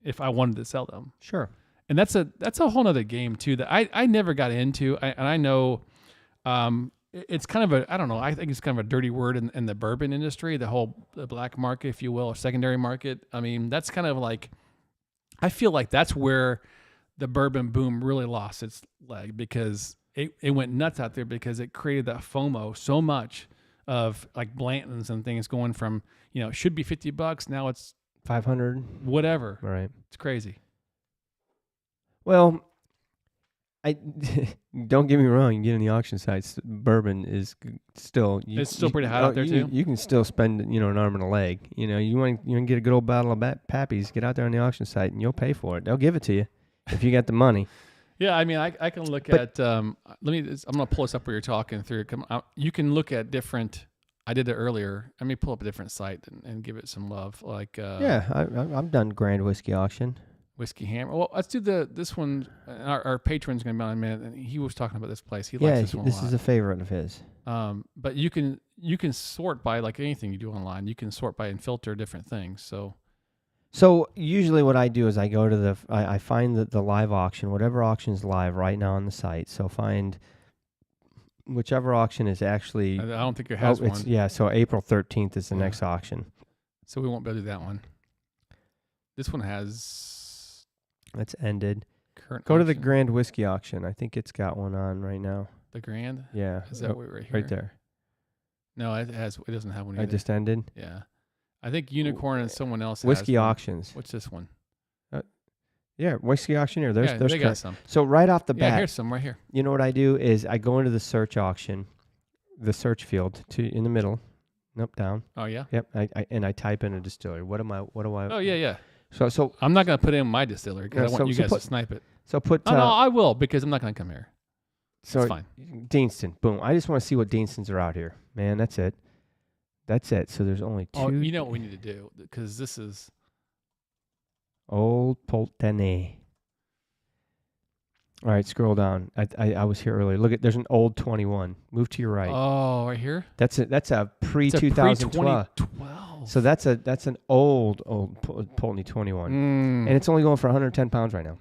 Speaker 1: If I wanted to sell them.
Speaker 2: Sure.
Speaker 1: And that's a whole nother game too that I never got into. And I know it's kind of I don't know, I think it's kind of a dirty word in the bourbon industry, the black market, if you will, or secondary market. I mean, that's kind of like, I feel like that's where the bourbon boom really lost its leg because it went nuts out there because it created that FOMO so much of like Blanton's and things going from, it should be $50. Now it's
Speaker 2: $500.
Speaker 1: whatever.
Speaker 2: Right.
Speaker 1: It's crazy.
Speaker 2: Well, I don't get me wrong. You get in the auction sites, bourbon is still.
Speaker 1: It's still pretty hot out there too.
Speaker 2: You can still spend an arm and a leg. You want to get a good old bottle of Pappy's. Get out there on the auction site and you'll pay for it. They'll give it to you if you got the money.
Speaker 1: Yeah, I mean, I can look at. I'm gonna pull this up where you're talking through. You can look at different. I did it earlier. Let me pull up a different site and give it some love. Like
Speaker 2: yeah, I've done Grand Whiskey Auction.
Speaker 1: Whiskey Hammer. Well, let's do this one. Our patron's gonna be on in a minute, and he was talking about this place. He likes this one a lot.
Speaker 2: This is a favorite of his.
Speaker 1: But you can sort by like anything you do online. You can sort by and filter different things.
Speaker 2: So usually what I do is I go to I find the live auction, whatever auction is live right now on the site. So find whichever auction is actually.
Speaker 1: I don't think it has one.
Speaker 2: Yeah, so April 13th is the next auction.
Speaker 1: So we won't be able to do that one. This one has.
Speaker 2: That's ended.
Speaker 1: Current
Speaker 2: go
Speaker 1: auction.
Speaker 2: to the Grand Whiskey Auction. I think it's got one on right now.
Speaker 1: The Grand?
Speaker 2: Yeah.
Speaker 1: Is that right here?
Speaker 2: Right there.
Speaker 1: No, it doesn't have one either.
Speaker 2: I just ended?
Speaker 1: Yeah. I think Unicorn and someone else
Speaker 2: Whiskey
Speaker 1: has one.
Speaker 2: Auctions.
Speaker 1: What's this one?
Speaker 2: Yeah, Whiskey Auctioneer. There's
Speaker 1: they got some.
Speaker 2: So right off the bat.
Speaker 1: Yeah, here's some right here.
Speaker 2: You know what I do is I go into the search auction, the search field in the middle. Nope, down.
Speaker 1: Oh yeah.
Speaker 2: Yep. I type in a distillery. What do I?
Speaker 1: Oh yeah.
Speaker 2: So
Speaker 1: I'm not gonna put in my distillery because I want you guys to snipe it.
Speaker 2: So put.
Speaker 1: No, I will because I'm not gonna come here.
Speaker 2: So
Speaker 1: it's fine.
Speaker 2: Deanston, boom. I just want to see what Deanstons are out here, man. That's it. So there's only 2.
Speaker 1: Oh, you know what we need to do because this is
Speaker 2: Old Poltene. All right, scroll down. I was here earlier. Look at there's an old 21. Move to your right.
Speaker 1: Oh, right here.
Speaker 2: That's a pre
Speaker 1: It's a
Speaker 2: 2012.
Speaker 1: pre-2012.
Speaker 2: So that's an old Polteny 21, and it's only going for 110 pounds right now.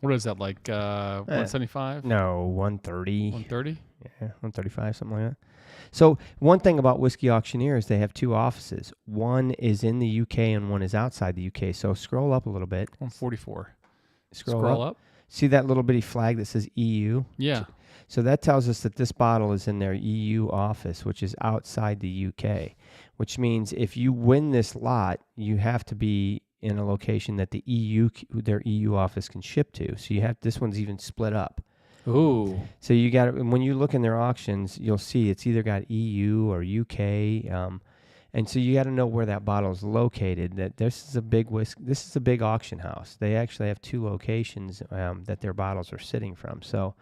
Speaker 1: What is that, like 175?
Speaker 2: No, 130.
Speaker 1: 130?
Speaker 2: Yeah, 135, something like that. So one thing about Whiskey Auctioneer is they have two offices. One is in the UK and one is outside the UK. So scroll up a little bit.
Speaker 1: 144.
Speaker 2: Scroll up. See that little bitty flag that says EU?
Speaker 1: Yeah.
Speaker 2: So that tells us that this bottle is in their EU office, which is outside the UK, which means if you win this lot, you have to be in a location that their EU office can ship to. So this one's even split up.
Speaker 1: Ooh.
Speaker 2: So you got, when you look in their auctions, you'll see it's either got EU or UK, and so you got to know where that bottle is located. That this is a big auction house. They actually have two locations that their bottles are sitting from. So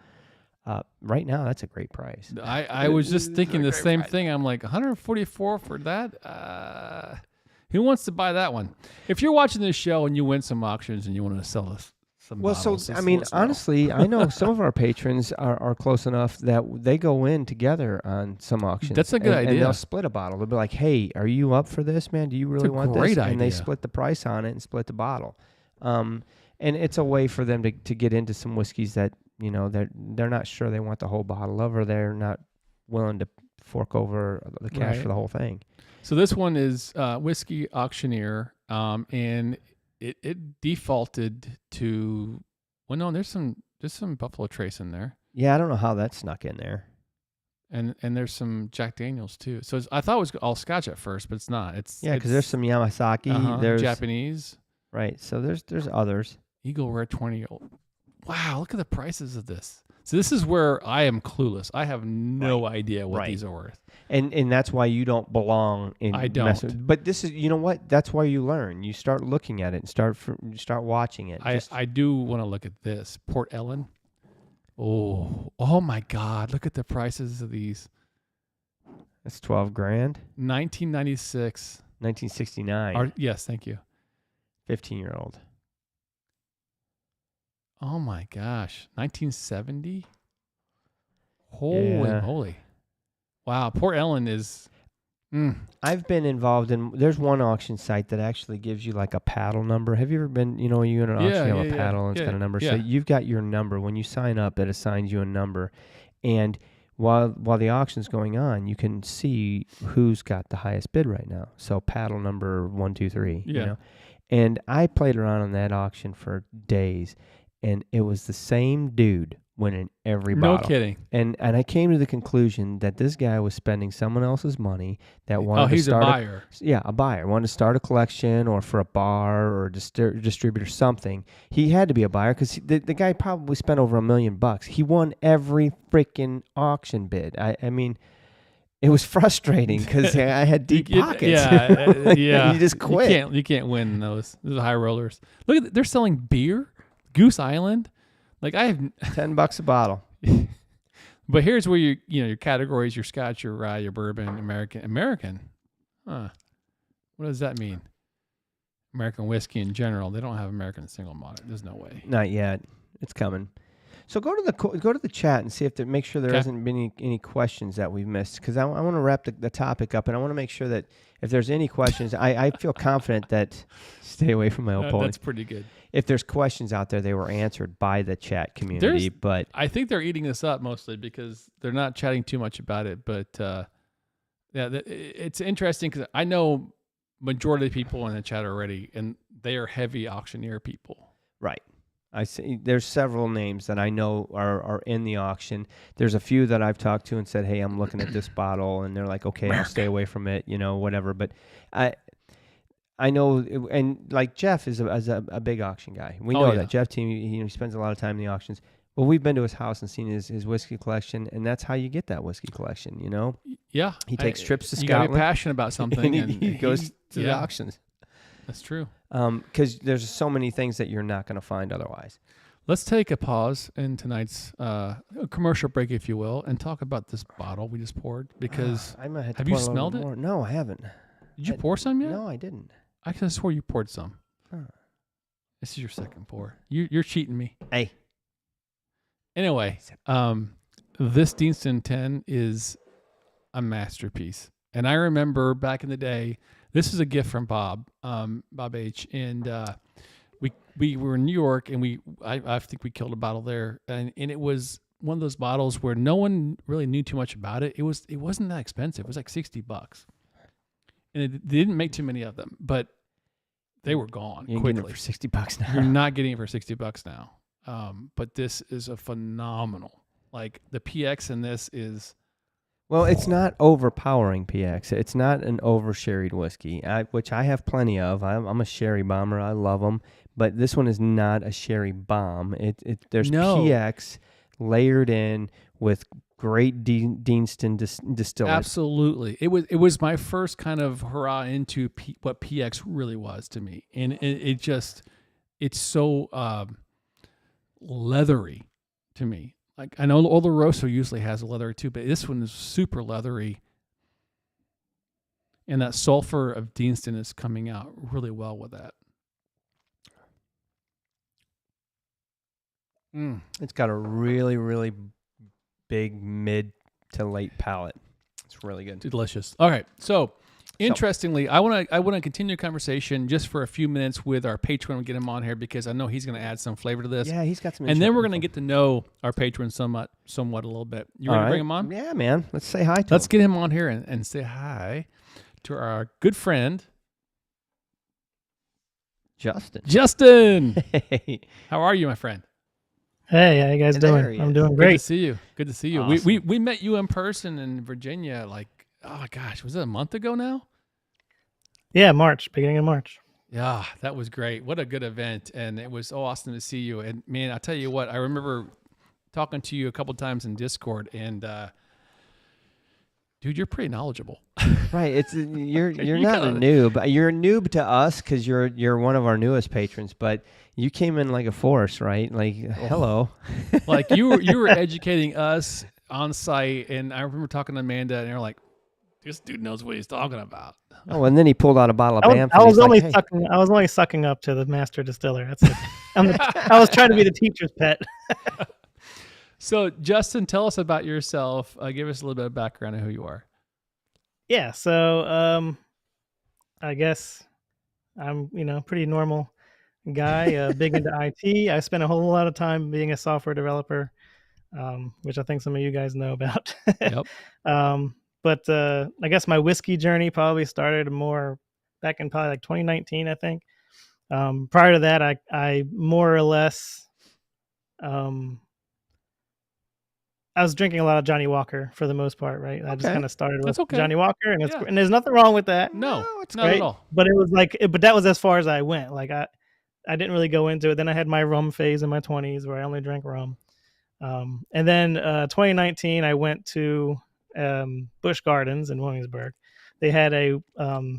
Speaker 2: right now, that's a great price.
Speaker 1: I was just thinking the same thing. I'm like, 144 for that? Who wants to buy that one? If you're watching this show and you win some auctions and you want to sell us some bottles,
Speaker 2: I mean, honestly, I know some of our patrons are close enough that they go in together on some auctions.
Speaker 1: That's a good idea.
Speaker 2: And they'll split a bottle. They'll be like, hey, are you up for this, man? Do you really want this?
Speaker 1: Great idea.
Speaker 2: And they split the price on it and split the bottle. And it's a way for them to get into some whiskeys that, you know, they're not sure they want the whole bottle of, or they're not willing to fork over the cash for the whole thing.
Speaker 1: So this one is Whiskey Auctioneer, and it defaulted to. Well, no, there's some Buffalo Trace in there.
Speaker 2: Yeah, I don't know how that snuck in there.
Speaker 1: And there's some Jack Daniels too. So I thought it was all Scotch at first, but it's not.
Speaker 2: Because there's some Yamazaki. There's
Speaker 1: Japanese.
Speaker 2: Right. So there's others.
Speaker 1: Eagle Rare 20. Wow, look at the prices of this. So this is where I am clueless. I have no idea what these are worth.
Speaker 2: And that's why you don't belong in.
Speaker 1: I don't.
Speaker 2: But this is, you know what? That's why you learn. You start looking at it and start watching it.
Speaker 1: I do want to look at this Port Ellen. Oh my God! Look at the prices of these.
Speaker 2: That's $12,000.
Speaker 1: 1996.
Speaker 2: 1969.
Speaker 1: Yes, thank you.
Speaker 2: 15-year-old.
Speaker 1: Oh my gosh! 1970. Holy! Wow, Port Ellen is.
Speaker 2: I've been involved in. There's one auction site that actually gives you like a paddle number. Have you ever been? You know, you in an auction, you have a paddle and it's got a number.
Speaker 1: Yeah.
Speaker 2: So you've got your number. When you sign up, it assigns you a number, and while the auction's going on, you can see who's got the highest bid right now. So paddle number 1, 2, 3.
Speaker 1: Yeah.
Speaker 2: You know? And I played around on that auction for days, and it was the same dude winning every bottle.
Speaker 1: No kidding.
Speaker 2: And I came to the conclusion that this guy was spending someone else's money that wanted to start
Speaker 1: a buyer.
Speaker 2: A buyer. Wanted to start a collection or for a bar or a distributor, something. He had to be a buyer because the guy probably spent over $1 million. He won every freaking auction bid. I mean, it was frustrating because I had deep pockets.
Speaker 1: Yeah.
Speaker 2: You just quit.
Speaker 1: You can't win those. Those are high rollers. Look at they're selling beer, Goose Island. Like I have
Speaker 2: $10 a bottle.
Speaker 1: But here's where your categories: your Scotch, your rye, your bourbon, American. Huh? What does that mean? American whiskey in general. They don't have American single malt. There's no way.
Speaker 2: Not yet. It's coming. So go to the chat and see if make sure there hasn't been any questions that we've missed, because I want to wrap the topic up, and I want to make sure that if there's any questions, I feel confident that stay away from my opponent.
Speaker 1: That's pretty good.
Speaker 2: If there's questions out there, they were answered by the chat community. But
Speaker 1: I think they're eating this up mostly because they're not chatting too much about it. But it's interesting because I know majority of the people in the chat already, and they are heavy auctioneer people.
Speaker 2: Right. I see. There's several names that I know are in the auction. There's a few that I've talked to and said, "Hey, I'm looking at this bottle," and they're like, "Okay, I'll stay away from it," whatever. But I know, and like Jeff is a big auction guy. We know that Jeff team. He spends a lot of time in the auctions. Well, we've been to his house and seen his whiskey collection, and that's how you get that whiskey collection.
Speaker 1: Yeah,
Speaker 2: he takes trips to
Speaker 1: Scotland.
Speaker 2: Scotland.
Speaker 1: You gotta be passionate about something,
Speaker 2: and he goes to the auctions.
Speaker 1: That's true.
Speaker 2: Because there's so many things that you're not going to find otherwise.
Speaker 1: Let's take a pause in tonight's commercial break, if you will, and talk about this bottle we just poured. Because
Speaker 2: I might have to
Speaker 1: have you smelled it?
Speaker 2: More. No, I haven't.
Speaker 1: Did you pour some yet?
Speaker 2: No, I didn't.
Speaker 1: I could have swore you poured some. This is your second pour. You're cheating me.
Speaker 2: Hey,
Speaker 1: Anyway, this Deanston 10 is a masterpiece. And I remember back in the day, this is a gift from Bob H. And we were in New York, and I think we killed a bottle there, and it was one of those bottles where no one really knew too much about it. It wasn't that expensive. It was like $60, and they didn't make too many of them, but they were gone
Speaker 2: You're
Speaker 1: quickly.
Speaker 2: getting it for $60 now.
Speaker 1: You're not getting it for $60 now. But this is a phenomenal. Like the PX in this is.
Speaker 3: Well, it's not overpowering PX. It's not an over-sherried whiskey, which I have plenty of. I'm a sherry bomber. I love them. But this one is not a sherry bomb. There's PX layered in with great Deanston distillers.
Speaker 1: Absolutely. It was my first kind of hurrah into what PX really was to me. And it's so leathery to me. Like, I know Oloroso usually has a leather too, but this one is super leathery. And that sulfur of Deanston is coming out really well with that.
Speaker 3: It's got a really, really big mid to late palate. It's really good.
Speaker 1: Delicious. All right. So, interestingly, I want to continue a conversation just for a few minutes with our patron and get him on here because I know he's going to add some flavor to this.
Speaker 3: Yeah, he's got some.
Speaker 1: And then we're going to get to know our patron somewhat a little bit. You ready to bring him on?
Speaker 3: Yeah, man. Let's say hi to him.
Speaker 1: Let's get him on here and say hi to our good friend,
Speaker 3: Justin.
Speaker 1: Hey. How are you, my friend?
Speaker 4: Hey, how you guys doing? I'm doing great.
Speaker 1: Good to see you.
Speaker 3: Awesome.
Speaker 1: We met you in person in Virginia, like, oh gosh, was it a month ago now?
Speaker 4: Yeah, beginning of March.
Speaker 1: Yeah, that was great. What a good event. And it was so awesome to see you. And man, I tell you what, I remember talking to you a couple times in Discord, and dude, you're pretty knowledgeable.
Speaker 3: Right. It's you're not a noob. You're a noob to us because you're one of our newest patrons, but you came in like a force, right? Like, hello.
Speaker 1: Like you were educating us on site, and I remember talking to Amanda, and they're like, "This dude knows what he's talking about."
Speaker 3: Oh, and then he pulled out a bottle of Banff.
Speaker 4: I was only sucking up to the master distiller. That's it. I was trying to be the teacher's pet.
Speaker 1: So, Justin, tell us about yourself. Give us a little bit of background on who you are.
Speaker 4: Yeah. So, I guess I'm pretty normal guy, big into IT. I spent a whole lot of time being a software developer, which I think some of you guys know about.
Speaker 1: Yep.
Speaker 4: But I guess my whiskey journey probably started more back in probably like 2019, I think. Prior to that, I more or less, I was drinking a lot of Johnny Walker for the most part, right? I just kind of started with Johnny Walker, and and there's nothing wrong with that.
Speaker 1: No,
Speaker 4: it's
Speaker 1: not at all.
Speaker 4: But it was like, but that was as far as I went. Like I didn't really go into it. Then I had my rum phase in my 20s where I only drank rum. And then 2019, I went to Busch Gardens in Williamsburg. They had a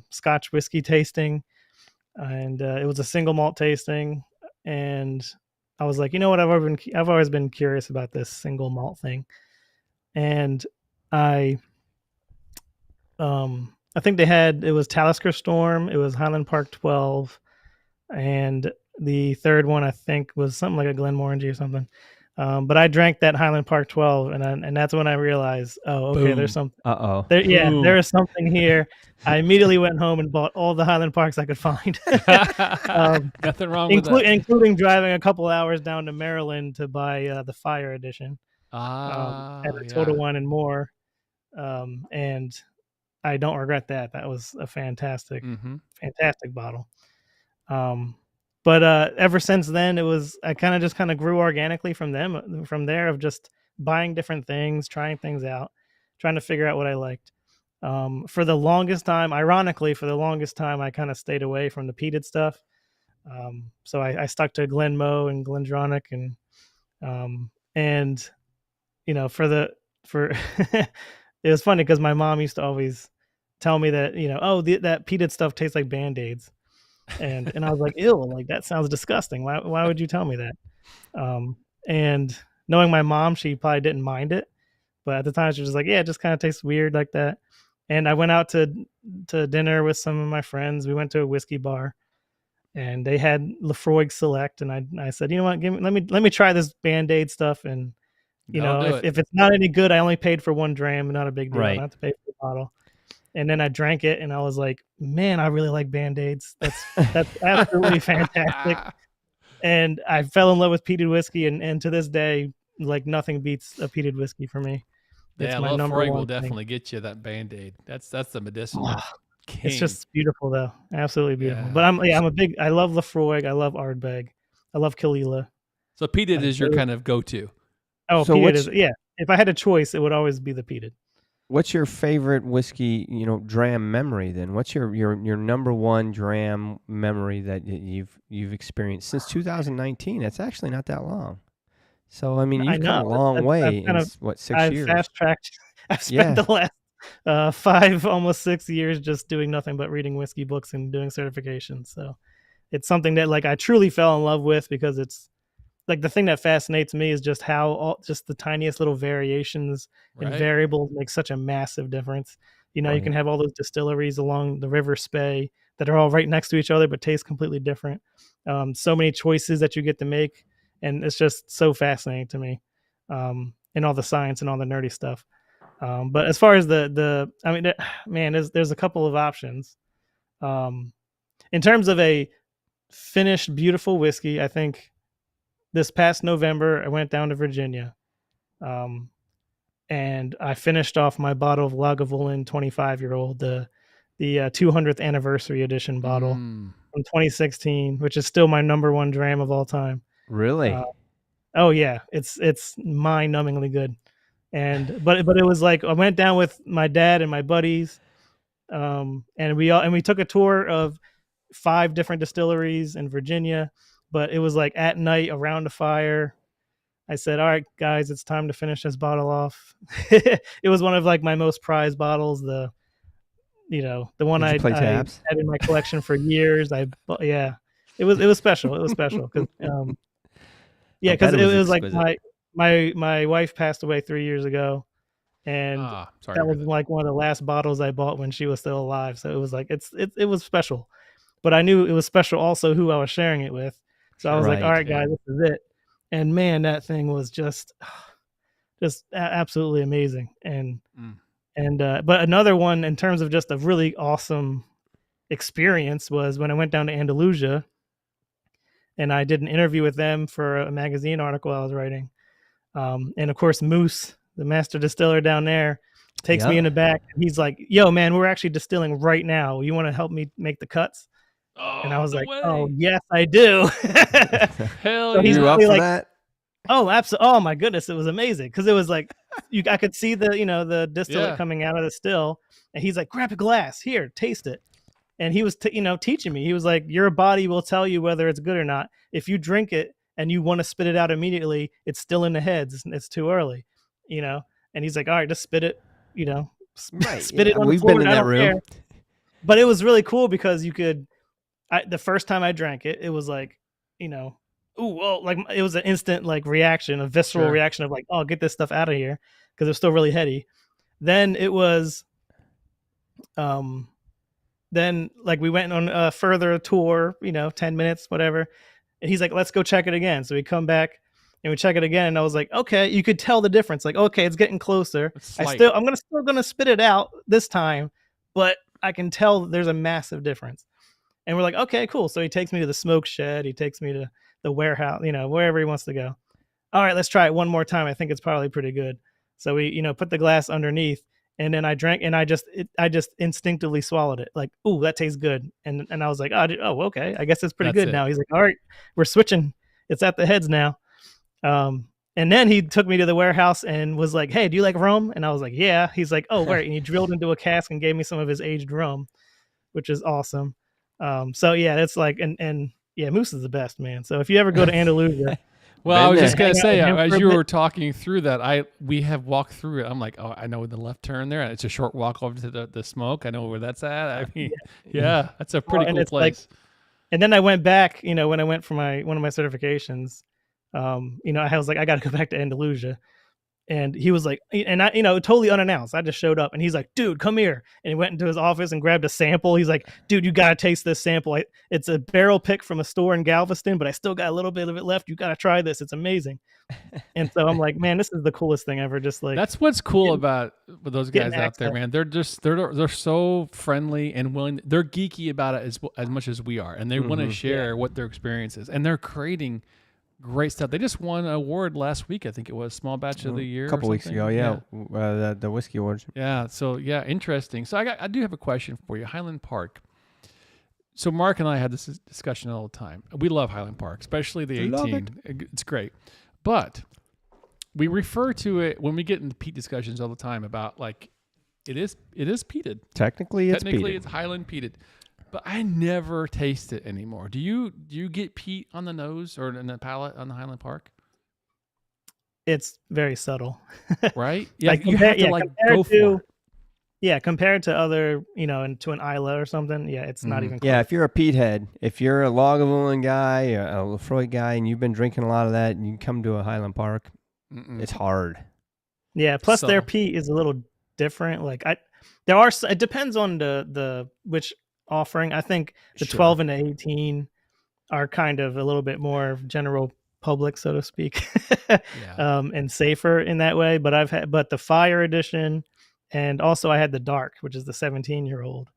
Speaker 4: Scotch whiskey tasting, and it was a single malt tasting. And I was like, you know what? I've always been curious about this single malt thing, and I think it was Talisker Storm, it was Highland Park 12, and the third one I think was something like a Glenmorangie or something. But I drank that Highland Park 12, and that's when I realized, oh, okay,
Speaker 1: Boom.
Speaker 4: there's something.
Speaker 1: Boom.
Speaker 4: There is something here. I immediately went home and bought all the Highland Parks I could find.
Speaker 1: Nothing wrong with that.
Speaker 4: Including driving a couple hours down to Maryland to buy the Fire Edition at a Total Wine and More. And I don't regret that. That was a fantastic bottle. But ever since then, I kind of grew organically from there of just buying different things, trying things out, trying to figure out what I liked. For the longest time, ironically, I kind of stayed away from the peated stuff. So I stuck to Glenmoe and Glendronach and it was funny because my mom used to always tell me that, that peated stuff tastes like Band-Aids. And I was like, ew, like that sounds disgusting. Why would you tell me that? And knowing my mom, she probably didn't mind it, but at the time she was just like, yeah, it just kind of tastes weird like that. And I went out to dinner with some of my friends. We went to a whiskey bar, and they had Lefroy Select, and I said, you know what, let me try this Band-Aid stuff. And You know, if it's not any good, I only paid for 1 dram, not a big deal. I don't have to pay for the bottle. And then I drank it, and I was like, man, I really like Band-Aids. That's absolutely fantastic. And I fell in love with peated whiskey, and to this day, like nothing beats a peated whiskey for me.
Speaker 1: It's my number one. Will definitely get you that Band-Aid. That's the medicinal.
Speaker 4: It's just beautiful, though. Absolutely beautiful. Yeah. But I love Lafroig. I love Ardbeg. I love Kalila.
Speaker 1: So peated is your kind of go-to.
Speaker 4: Oh, so peated is, yeah. If I had a choice, it would always be the peated.
Speaker 3: What's your favorite whiskey, dram memory then? What's your number one dram memory that you've experienced since 2019? That's actually not that long. So, I mean, you've come a long way in, 6 years?
Speaker 4: I've fast-tracked. I've spent the last 5, almost 6 years just doing nothing but reading whiskey books and doing certifications. So it's something that I truly fell in love with, because it's the thing that fascinates me is just how just the tiniest little variations and variables make such a massive difference. You can have all those distilleries along the River Spey that are all right next to each other but taste completely different. So many choices that you get to make, and it's just so fascinating to me. And all the science and all the nerdy stuff. But as far as there's a couple of options. In terms of a finished beautiful whiskey, I think this past November, I went down to Virginia, and I finished off my bottle of Lagavulin 25-year-old, the 200th anniversary edition bottle from 2016, which is still my number one dram of all time.
Speaker 3: Really?
Speaker 4: Oh yeah, it's mind-numbingly good. But it was I went down with my dad and my buddies, and we took a tour of 5 different distilleries in Virginia. But it was at night around a fire. I said, all right, guys, it's time to finish this bottle off. It was one of my most prized bottles. The one I had in my collection for years. It was special. It was special because it was my wife passed away 3 years ago, and that was one of the last bottles I bought when she was still alive. So it was it was special, but I knew it was special also who I was sharing it with. So I was all right, guys, this is it. And man, that thing was just absolutely amazing. But another one in terms of just a really awesome experience was when I went down to Andalusia, and I did an interview with them for a magazine article I was writing. And of course, Moose, the master distiller down there, takes me in the back. And he's like, yo, man, we're actually distilling right now. You want to help me make the cuts? And I was oh, yes, I do.
Speaker 1: Hell
Speaker 3: so he's up for that?
Speaker 4: Oh, absolutely. Oh, my goodness. It was amazing. Because it was I could see the distillate coming out of the still. And he's like, grab a glass. Here, taste it. And he was, teaching me. He was like, your body will tell you whether it's good or not. If you drink it and you want to spit it out immediately, it's still in the heads. It's too early, And he's like, all right, just spit it, spit it on the floor.
Speaker 3: We've been in that room.
Speaker 4: Care. But it was really cool because you could, the first time I drank it, it was it was an instant reaction, a visceral reaction of oh, get this stuff out of here, because it was still really heady. Then it was, then we went on a further tour, 10 minutes, whatever. And he's like, let's go check it again. So we come back and we check it again. And I was like, okay, you could tell the difference. Okay, it's getting closer. I'm still gonna spit it out this time, but I can tell there's a massive difference. And we're like, okay, cool. So he takes me to the smoke shed. He takes me to the warehouse, wherever he wants to go. All right, let's try it one more time. I think it's probably pretty good. So we, put the glass underneath, and then I drank, and I just instinctively swallowed it. Ooh, that tastes good. And I was like, oh, okay. I guess it's pretty good now. He's like, all right, we're switching. It's at the heads now. And then he took me to the warehouse and was like, hey, do you like rum? And I was like, yeah. He's like, oh, right. And he drilled into a cask and gave me some of his aged rum, which is awesome. So yeah, that's Moose is the best, man. So if you ever go to Andalusia,
Speaker 1: well, I was just gonna say, as you were talking through that, we have walked through it. I'm like, oh, I know the left turn there. It's a short walk over to the smoke. I know where that's at. I mean, yeah, that's a pretty cool place.
Speaker 4: And then I went back, when I went for one of my certifications, I was like, I got to go back to Andalusia. And he was like, and I, totally unannounced. I just showed up and he's like, dude, come here. And he went into his office and grabbed a sample. He's like, dude, you got to taste this sample. It's a barrel pick from a store in Galveston, but I still got a little bit of it left. You got to try this. It's amazing. And so I'm like, man, this is the coolest thing ever. Just like,
Speaker 1: that's what's cool about those guys out there, man. They're so friendly and willing. They're geeky about it as much as we are. And they want to share what their experience is. And they're creating great stuff. They just won an award last week. I think it was Small Batch of the Year.
Speaker 3: A couple weeks ago, the Whiskey Awards.
Speaker 1: Yeah. So interesting. So I do have a question for you. Highland Park. So Mark and I had this discussion all the time. We love Highland Park, especially the 18. It's great, but we refer to it when we get into peat discussions all the time about like it is peated.
Speaker 3: Technically,
Speaker 1: it's Highland peated. But I never taste it anymore. Do you get peat on the nose or in the palate on the Highland Park?
Speaker 4: It's very subtle,
Speaker 1: right? Yeah, like you have to go for it.
Speaker 4: Yeah, compared to other, and to an Isla or something. Yeah, it's not even close.
Speaker 3: Yeah, if you're a peat head, if you're a Lagavulin guy, a Lefroy guy, and you've been drinking a lot of that, and you come to a Highland Park, it's hard.
Speaker 4: Yeah, plus their peat is a little different. Like it depends on the which offering. I think the 12 and the 18 are kind of a little bit more general public, so to speak, and safer in that way. But the Fire Edition, and also I had the Dark, which is the 17-year-old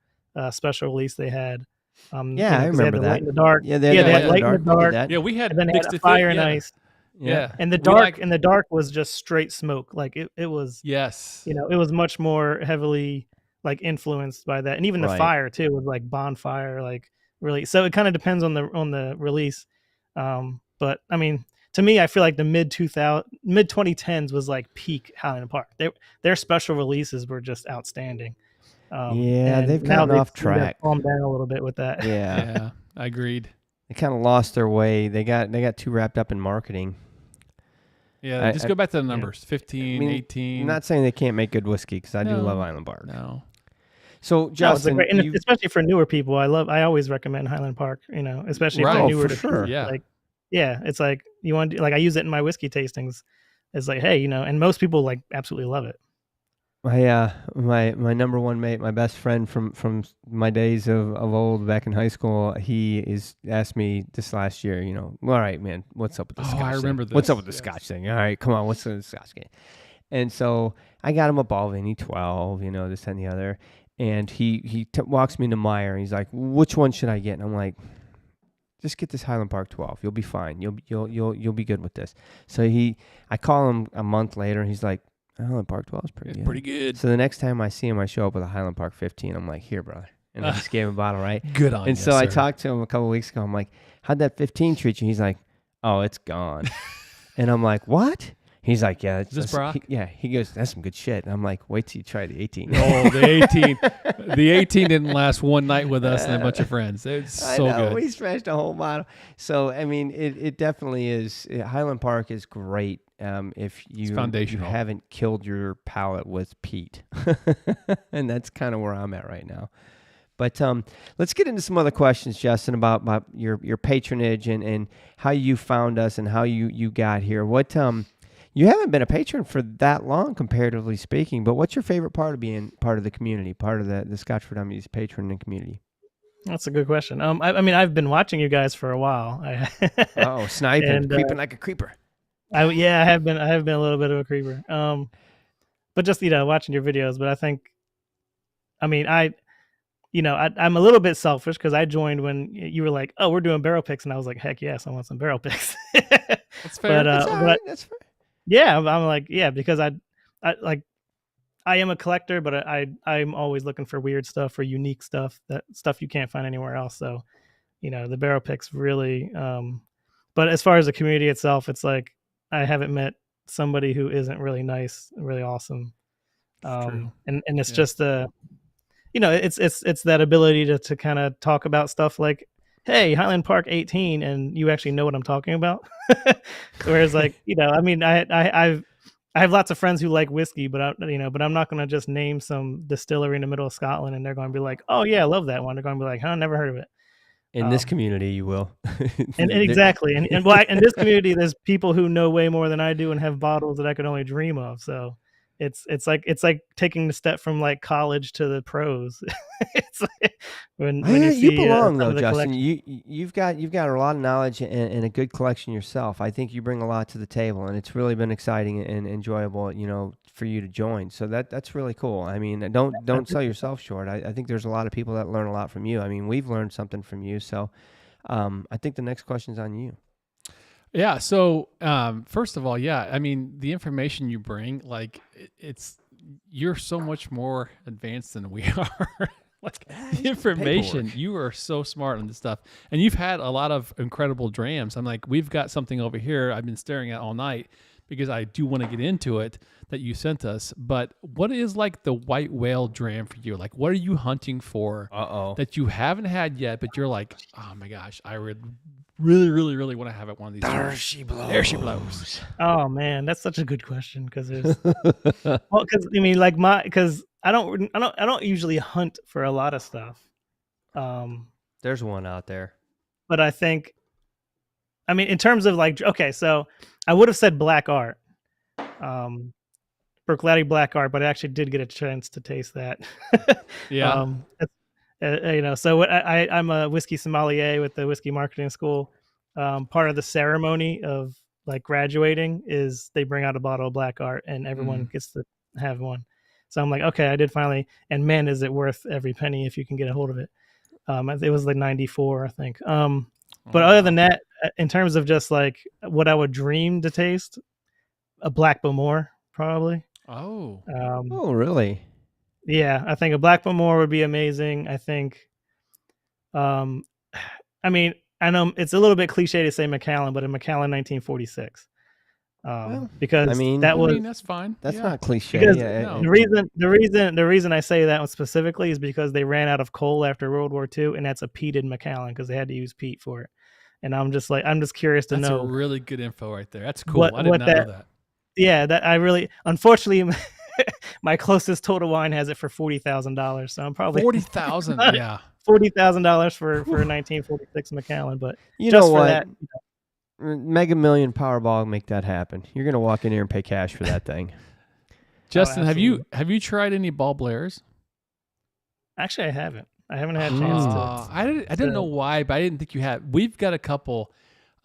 Speaker 4: special release they had.
Speaker 3: I remember that.
Speaker 4: Light in the Dark.
Speaker 3: Yeah, they had
Speaker 4: Light in the Dark.
Speaker 1: Yeah, we had,
Speaker 4: and then they had Fire and Ice.
Speaker 1: Yeah.
Speaker 4: And the Dark was just straight smoke. Like it was.
Speaker 1: Yes.
Speaker 4: It was much more heavily like influenced by that, and even the Fire too was like bonfire, like really. So it kind of depends on the release. But I mean, to me, I feel like the mid 2010s was like peak Highland Park. Their special releases were just outstanding.
Speaker 3: They've gotten off track.
Speaker 4: Calmed down a little bit with that.
Speaker 1: Yeah, I agreed.
Speaker 3: They kind of lost their way. They got too wrapped up in marketing.
Speaker 1: Yeah, just go back to the numbers. 15, 18.
Speaker 3: I'm not saying they can't make good whiskey, because I do love Highland Park.
Speaker 1: No.
Speaker 3: So, Justin,
Speaker 4: especially for newer people, I always recommend Highland Park, especially if they're newer to
Speaker 3: sure.
Speaker 4: It's like you want to, like, I use it in my whiskey tastings. It's like, hey, and most people like absolutely love it.
Speaker 3: My number one mate, my best friend from my days of old back in high school, asked me this last year, all right, man, what's up with the Scotch
Speaker 1: I remember this.
Speaker 3: What's up with the Scotch thing? All right, come on, what's the Scotch thing? And so I got him a Balvenie 12, this and the other. And he walks me to Meyer, and he's like, which one should I get? And I'm like, just get this Highland Park 12. You'll be fine. You'll be good with this. So I call him a month later, and he's like, Highland Park 12 is pretty good.
Speaker 1: Pretty good.
Speaker 3: So the next time I see him, I show up with a Highland Park 15. I'm like, here, brother. And I just gave him a bottle, right?
Speaker 1: Good on you,
Speaker 3: And so I talked to him a couple of weeks ago. I'm like, how'd that 15 treat you? He's like, oh, it's gone. And I'm like, what? He's like, yeah. He goes, that's some good shit. And I'm like, wait till you try the 18.
Speaker 1: Oh, the 18. The 18 didn't last one night with us and a bunch of friends. It's so good.
Speaker 3: We smashed a whole bottle. So, I mean, it definitely is. Highland Park is great if you haven't killed your palate with peat. And that's kind of where I'm at right now. But let's get into some other questions, Justin, about your patronage and how you found us and how you got here. What you haven't been a patron for that long, comparatively speaking, but what's your favorite part of being part of the community, part of the Scotch for Dummies patron and community?
Speaker 4: That's a good question. I mean, I've been watching you guys for a while.
Speaker 3: Sniping, creeping like a creeper.
Speaker 4: I have been a little bit of a creeper. But just watching your videos. But I think, I'm a little bit selfish because I joined when you were like, "Oh, we're doing barrel picks," and I was like, "Heck yes, I want some barrel picks."
Speaker 1: That's fair.
Speaker 4: That's fair. Yeah, I'm like, yeah, because I am a collector, but I'm always looking for weird stuff or unique stuff, that stuff you can't find anywhere else. So, the barrel picks really. But as far as the community itself, it's like I haven't met somebody who isn't really nice, really awesome. And it's just it's that ability to kind of talk about stuff like, hey, Highland Park 18, and you actually know what I'm talking about. Whereas I have lots of friends who like whiskey, but I'm not going to just name some distillery in the middle of Scotland and they're going to be like, oh yeah, I love that one. They're going to be like, huh, never heard of it.
Speaker 3: In this community, you will.
Speaker 4: And exactly. And in this community, there's people who know way more than I do and have bottles that I could only dream of. So it's like taking the step from like college to the pros. It's like when you see
Speaker 3: belong
Speaker 4: some
Speaker 3: though,
Speaker 4: of the
Speaker 3: Justin.
Speaker 4: collection.
Speaker 3: You've got a lot of knowledge and a good collection yourself. I think you bring a lot to the table, and it's really been exciting and enjoyable, for you to join. So that's really cool. I mean, don't sell yourself short. I think there's a lot of people that learn a lot from you. I mean, we've learned something from you. So I think the next question's on you.
Speaker 1: Yeah. So first of all, I mean, the information you bring, like you're so much more advanced than we are. Like the information, you are so smart on this stuff, and you've had a lot of incredible drams. I'm like, we've got something over here I've been staring at all night because I do want to get into it that you sent us. But what is like the white whale dram for you? Like, what are you hunting for that you haven't had yet, but you're like, oh my gosh, I would really, really, really want to have it one of these
Speaker 3: There
Speaker 1: times.
Speaker 3: she blows.
Speaker 1: There she blows.
Speaker 4: Oh man, that's such a good question because there's because I mean like because I don't usually hunt for a lot of stuff.
Speaker 3: There's one out there.
Speaker 4: But I think, I mean, in terms of like, okay, so I would have said Black Art, Berkley Black Art, but I actually did get a chance to taste that.
Speaker 1: Yeah.
Speaker 4: So I'm a whiskey sommelier with the whiskey marketing school. Part of the ceremony of like graduating is they bring out a bottle of Black Art and everyone gets to have one. So I'm like, okay, I did finally, and man, is it worth every penny if you can get a hold of it. It was like 94, I think. But other than that, in terms of just like what I would dream to taste, a Black Bowmore probably.
Speaker 1: Oh.
Speaker 3: Really?
Speaker 4: Yeah, I think a Black Bowmore would be amazing. I think, I mean, I know it's a little bit cliche to say Macallan, but a Macallan 1946. Because
Speaker 1: that's fine.
Speaker 3: That's not cliche.
Speaker 4: Because
Speaker 1: no.
Speaker 4: the reason I say that one specifically is because they ran out of coal after World War II, and that's a peated Macallan because they had to use peat for it. And I'm just curious to know.
Speaker 1: That's a really good info right there. That's cool. I did not know that.
Speaker 4: Yeah, that I really, unfortunately, my closest Total Wine has it for $40,000. So I'm probably
Speaker 1: $40,000. Yeah,
Speaker 4: $40,000 for a 1946 Macallan. But
Speaker 3: you
Speaker 4: just
Speaker 3: know
Speaker 4: for
Speaker 3: what?
Speaker 4: that,
Speaker 3: Mega Million Powerball make that happen. You're gonna walk in here and pay cash for that thing.
Speaker 1: Justin, have you tried any Ball Blairs?
Speaker 4: Actually, I haven't. I haven't had a chance to.
Speaker 1: I didn't know why, but I didn't think you had. We've got a couple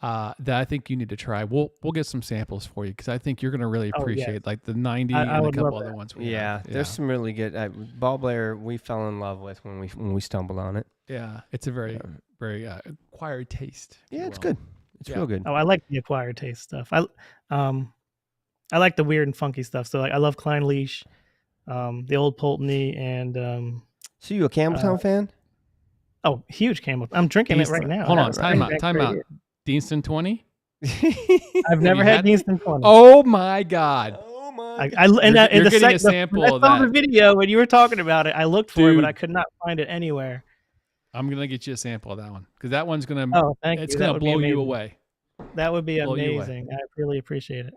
Speaker 1: that I think you need to try. We'll get some samples for you because I think you're going to really appreciate like the 90 and a couple other ones.
Speaker 3: There's some really good Ball Blair. We fell in love with when we stumbled on it.
Speaker 1: Yeah, it's a very acquired taste.
Speaker 3: Yeah, it's good. It's real good.
Speaker 4: Oh, I like the acquired taste stuff. I like the weird and funky stuff. So like, I love Klein Leash, the Old Pulteney, and
Speaker 3: So you a Campbelltown fan?
Speaker 4: Oh, huge Camel. I'm drinking it right now.
Speaker 1: Hold on, time out. Deanston 20?
Speaker 4: I've never had Deanston 20.
Speaker 1: Oh my God.
Speaker 4: You're
Speaker 1: getting a sample of that.
Speaker 4: I saw the video when you were talking about it. I looked for it, but I could not find it anywhere.
Speaker 1: I'm gonna get you a sample of that one because that one's gonna.
Speaker 4: Oh, thank you.
Speaker 1: It's gonna blow you away.
Speaker 4: That would be amazing. I really appreciate it.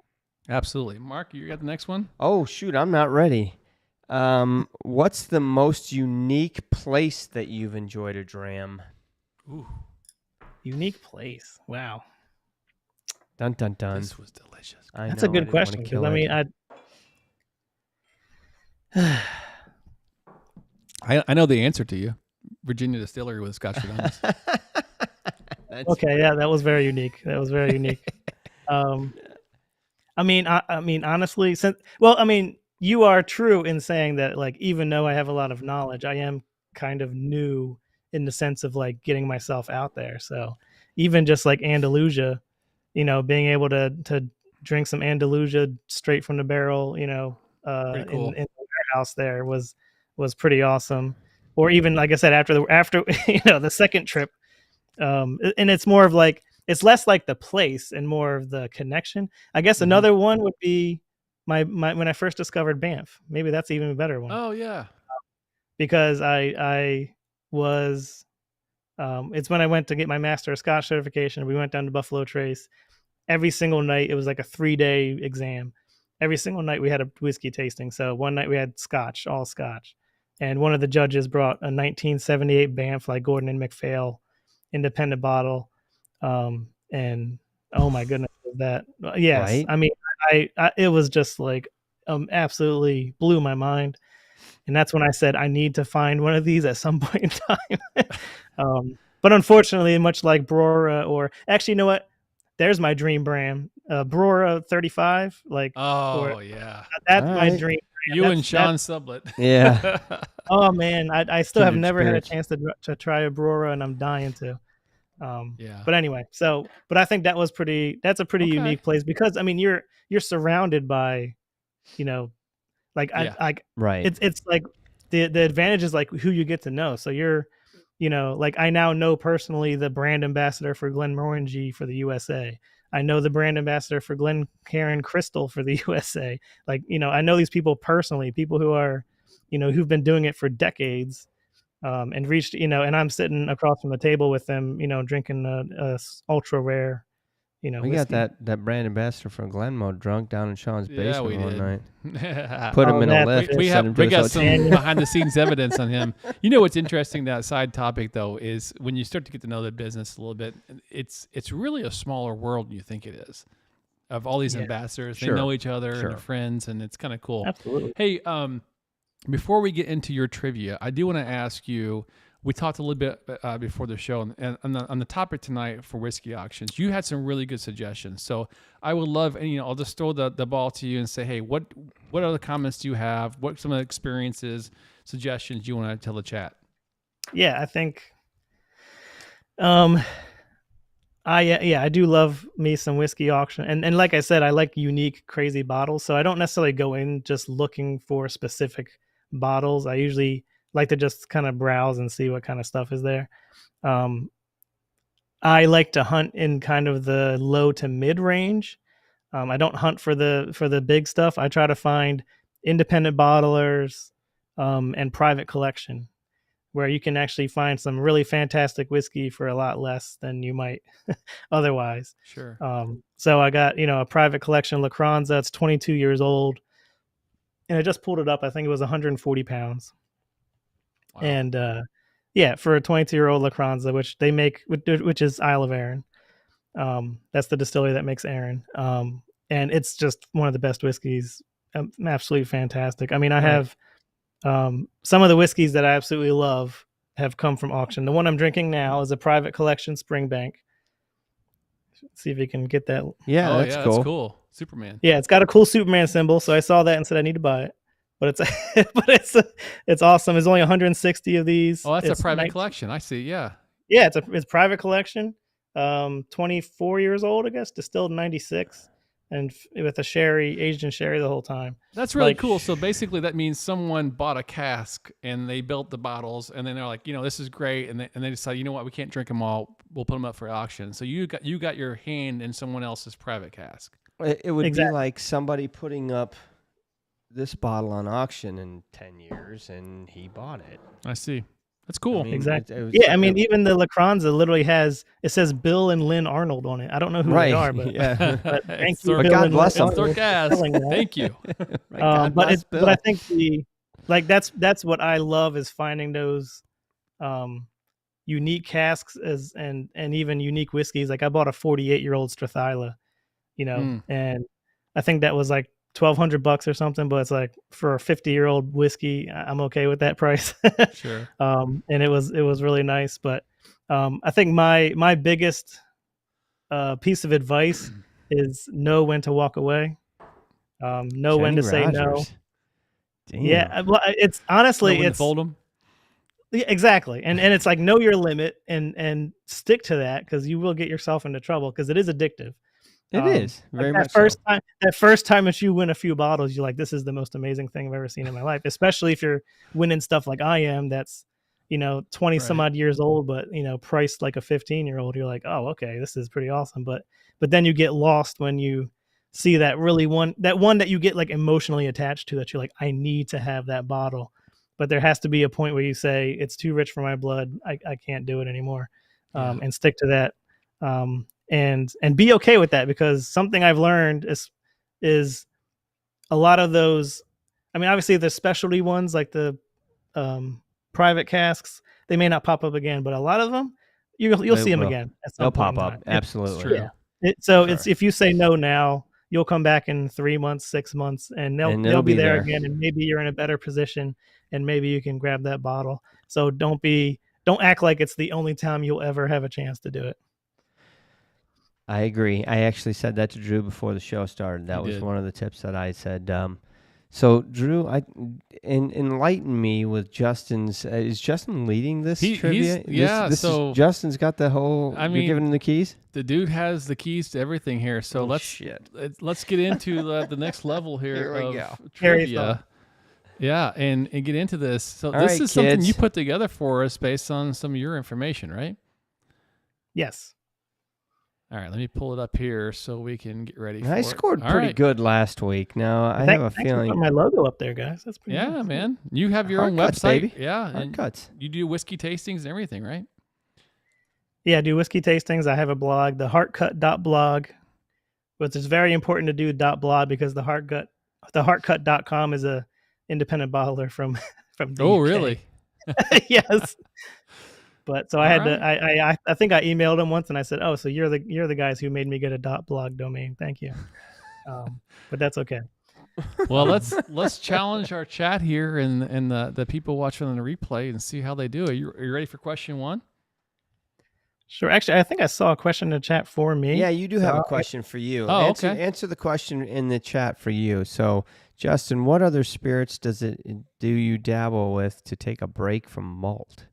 Speaker 1: Absolutely, Mark. You got the next one?
Speaker 3: Oh shoot, I'm not ready. What's the most unique place that you've enjoyed a dram?
Speaker 1: Ooh,
Speaker 4: unique place. Wow.
Speaker 3: Dun dun dun.
Speaker 1: This was delicious.
Speaker 4: That's a good question. Because I mean,
Speaker 1: I know the answer to you. Virginia Distillery with Scotch for Dummies.
Speaker 4: Okay, yeah, that was very unique. I mean, honestly, you are true in saying that, like, even though I have a lot of knowledge, I am kind of new in the sense of like getting myself out there. So even just like Andalusia, being able to drink some Andalusia straight from the barrel, cool. in the warehouse there was pretty awesome. Or even, like I said, after the second trip, and it's more of like, it's less like the place and more of the connection. I guess another one would be my when I first discovered Banff. Maybe that's even a better one.
Speaker 1: Oh yeah, because
Speaker 4: I was, it's when I went to get my Master of Scotch certification. We went down to Buffalo Trace. Every single night, it was like a 3-day exam. Every single night we had a whiskey tasting. So one night we had Scotch, all Scotch. And one of the judges brought a 1978 Banff, like Gordon and MacPhail, independent bottle. And oh my goodness, that yes,
Speaker 3: Right?
Speaker 4: I mean, I it was just like absolutely blew my mind. And that's when I said I need to find one of these at some point in time. But unfortunately, much like Brora, or actually, you know what? There's my dream brand, Brora 35. Like, or
Speaker 1: yeah.
Speaker 4: that's
Speaker 3: All
Speaker 4: my
Speaker 3: right.
Speaker 4: dream.
Speaker 1: You
Speaker 4: That's-
Speaker 1: and Sean Sublet.
Speaker 3: Yeah.
Speaker 4: Oh man, I still have
Speaker 3: Kindred
Speaker 4: never
Speaker 3: spirits.
Speaker 4: had a chance to try a Brora, and I'm dying to.
Speaker 1: Yeah.
Speaker 4: But anyway, but I think that's a pretty
Speaker 1: Okay.
Speaker 4: unique place, because I mean you're surrounded by, you know, like
Speaker 1: Yeah.
Speaker 3: Right.
Speaker 4: it's like the advantage is like who you get to know. So you're, you know, like I now know personally the brand ambassador for Glenmorangie for the USA. I know the brand ambassador for Glencairn Crystal for the USA. Like, you know, I know these people personally, people who are, you know, who've been doing it for decades, and reached, you know, and I'm sitting across from the table with them, you know, drinking a ultra rare, you know,
Speaker 3: We
Speaker 4: whiskey.
Speaker 3: got that brand ambassador from Glenmo drunk down in Sean's
Speaker 1: Yeah, we
Speaker 3: basement one night.
Speaker 1: did.
Speaker 3: Put him in a
Speaker 4: that's
Speaker 3: lift.
Speaker 4: it.
Speaker 1: we
Speaker 3: sent him to
Speaker 1: we
Speaker 3: his
Speaker 1: got
Speaker 3: hotel.
Speaker 1: some behind the scenes evidence on him. You know what's interesting? That side topic though is when you start to get to know the business a little bit, it's really a smaller world than you think it is. Of all these
Speaker 4: Yeah.
Speaker 1: ambassadors,
Speaker 3: Sure.
Speaker 1: they know each other and
Speaker 3: Sure.
Speaker 1: they're friends, and it's kind of cool.
Speaker 4: Absolutely.
Speaker 1: Hey, before we get into your trivia, I do want to ask you. We talked a little bit before the show, and on the topic tonight for whiskey auctions, you had some really good suggestions. So I would love, and I'll just throw the ball to you and say, hey, what other comments do you have? What some of the experiences, suggestions you want to tell the chat?
Speaker 4: Yeah, I think, I do love me some whiskey auction, and like I said, I like unique, crazy bottles. So I don't necessarily go in just looking for specific bottles. I usually like to just kind of browse and see what kind of stuff is there. I like to hunt in kind of the low to mid range. I don't hunt for the big stuff. I try to find independent bottlers, and private collection, where you can actually find some really fantastic whiskey for a lot less than you might otherwise.
Speaker 1: Sure.
Speaker 4: So I got, a private collection Lacranza that's 22 years old, and I just pulled it up. I think it was 140 pounds.
Speaker 1: Wow.
Speaker 4: And for a 22-year-old Lacranza, which they make, which is Isle of Arran. That's the distillery that makes Arran. And it's just one of the best whiskeys. Absolutely fantastic. I mean, I have some of the whiskeys that I absolutely love have come from auction. The one I'm drinking now is a private collection Springbank. See if you can get that.
Speaker 3: Yeah,
Speaker 1: Oh,
Speaker 3: that's
Speaker 1: yeah,
Speaker 3: cool.
Speaker 1: that's cool. Superman.
Speaker 4: Yeah, it's got a cool Superman symbol, so I saw that and said I need to buy it. But it's awesome. There's only 160 of these.
Speaker 1: Oh, that's
Speaker 4: It's
Speaker 1: a private collection. I see. Yeah.
Speaker 4: Yeah, it's private collection. 24 years old, I guess, distilled in 96, and with a sherry, aged in sherry the whole time.
Speaker 1: That's really
Speaker 4: Like-
Speaker 1: cool. So basically, that means someone bought a cask and they built the bottles, and then they're like, this is great, and they decide, you know what, we can't drink them all. We'll put them up for auction. So you got your hand in someone else's private cask.
Speaker 3: It would
Speaker 4: Exactly.
Speaker 3: be like somebody putting up this bottle on auction in 10 years, and he bought it.
Speaker 1: I see. That's cool.
Speaker 3: I mean,
Speaker 4: Exactly.
Speaker 3: it was
Speaker 4: Yeah, I
Speaker 3: like
Speaker 4: mean,
Speaker 3: a-
Speaker 4: even the Lacranza literally says Bill and Lynn Arnold on it. I don't know who
Speaker 3: right.
Speaker 4: they are, but
Speaker 3: yeah.
Speaker 4: but thank
Speaker 1: It's
Speaker 4: you,
Speaker 1: their-
Speaker 3: But
Speaker 4: Bill
Speaker 3: God
Speaker 4: and
Speaker 3: bless
Speaker 4: Lynn
Speaker 3: them.
Speaker 1: It's their
Speaker 4: Arnold, for
Speaker 1: cask.
Speaker 4: selling that.
Speaker 1: Thank you.
Speaker 3: Right, God bless Bill.
Speaker 4: But I think that's what I love is finding those unique casks and even unique whiskeys. Like I bought a 48-year-old Strathyla, and I think that was like $1,200 or something, but it's like for a 50-year-old whiskey, I'm okay with that price.
Speaker 1: Sure.
Speaker 4: And it was really nice. But I think my biggest piece of advice is know when to walk away. Know when
Speaker 3: Kenny
Speaker 4: to say no.
Speaker 3: Rogers. Damn.
Speaker 4: Yeah, well, it's honestly
Speaker 1: Know when to
Speaker 4: it's
Speaker 1: fold them.
Speaker 4: yeah, exactly, and it's like know your limit and stick to that, because you will get yourself into trouble, because it is addictive.
Speaker 3: It is very
Speaker 4: Like
Speaker 3: much so.
Speaker 4: that first time that you win a few bottles, you're like, this is the most amazing thing I've ever seen in my life. Especially if you're winning stuff like I am, that's 20 some
Speaker 1: Right.
Speaker 4: odd years old, but priced like a 15-year-old. You're like, oh, okay, this is pretty awesome. But then you get lost when you see that one that you get like emotionally attached to, that you're like, I need to have that bottle. But there has to be a point where you say, it's too rich for my blood. I can't do it anymore.
Speaker 1: Yeah.
Speaker 4: And stick to that. And be okay with that, because something I've learned is a lot of those. I mean, obviously the specialty ones like the private casks, they may not pop up again, but a lot of them, you'll see them again.
Speaker 3: They'll pop up. Absolutely.
Speaker 4: Yeah. It's if you say no now, you'll come back in 3 months, 6 months, and they'll be there again, and maybe you're in a better position, and maybe you can grab that bottle. So don't act like it's the only time you'll ever have a chance to do it.
Speaker 3: I agree. I actually said that to Drew before the show started. That was one of the tips that I said. So Drew, enlighten me with Justin's. Is Justin leading this trivia? Justin's got the whole. You're giving him the keys.
Speaker 1: The dude has the keys to everything here. So let's get into the next level here, of trivia. Yeah, and get into this. So this is something you put together for us based on some of your information, right?
Speaker 4: Yes.
Speaker 1: All right, let me pull it up here so we can get ready for it.
Speaker 3: I scored pretty good last week. Now, I have a feeling.
Speaker 4: Thanks for putting my logo up there, guys. That's pretty nice.
Speaker 1: Man. You have your own
Speaker 3: cuts,
Speaker 1: website.
Speaker 3: Baby.
Speaker 1: Yeah.
Speaker 3: Hard cuts.
Speaker 1: You do whiskey tastings and everything, right?
Speaker 4: Yeah, I do whiskey tastings. I have a blog, the heartcut.blog, which is very important to do .blog because the heartcut.com is a independent bottler from the UK.
Speaker 1: Really?
Speaker 4: Yes. But so I had to. I think I emailed him once and I said, "Oh, so you're the guys who made me get a .blog domain. Thank you." But that's okay.
Speaker 1: Well, let's challenge our chat here and the people watching on the replay and see how they do. Are you ready for question 1?
Speaker 4: Sure. Actually, I think I saw a question in the chat for me.
Speaker 3: Yeah, you do have a question for you.
Speaker 1: Oh,
Speaker 3: okay. Answer the question in the chat for you. So, Justin, what other spirits do you dabble with to take a break from malt?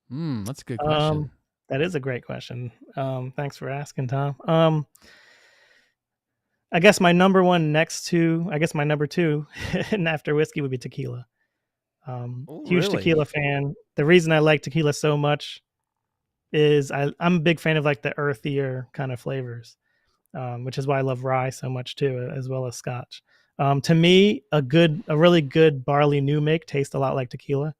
Speaker 1: That's a good question.
Speaker 4: That is a great question. Thanks for asking, Tom. I guess my number 2, and after whiskey would be tequila. Huge tequila fan. The reason I like tequila so much is I'm a big fan of like the earthier kind of flavors, which is why I love rye so much too, as well as Scotch. To me, a really good barley new make tastes a lot like tequila.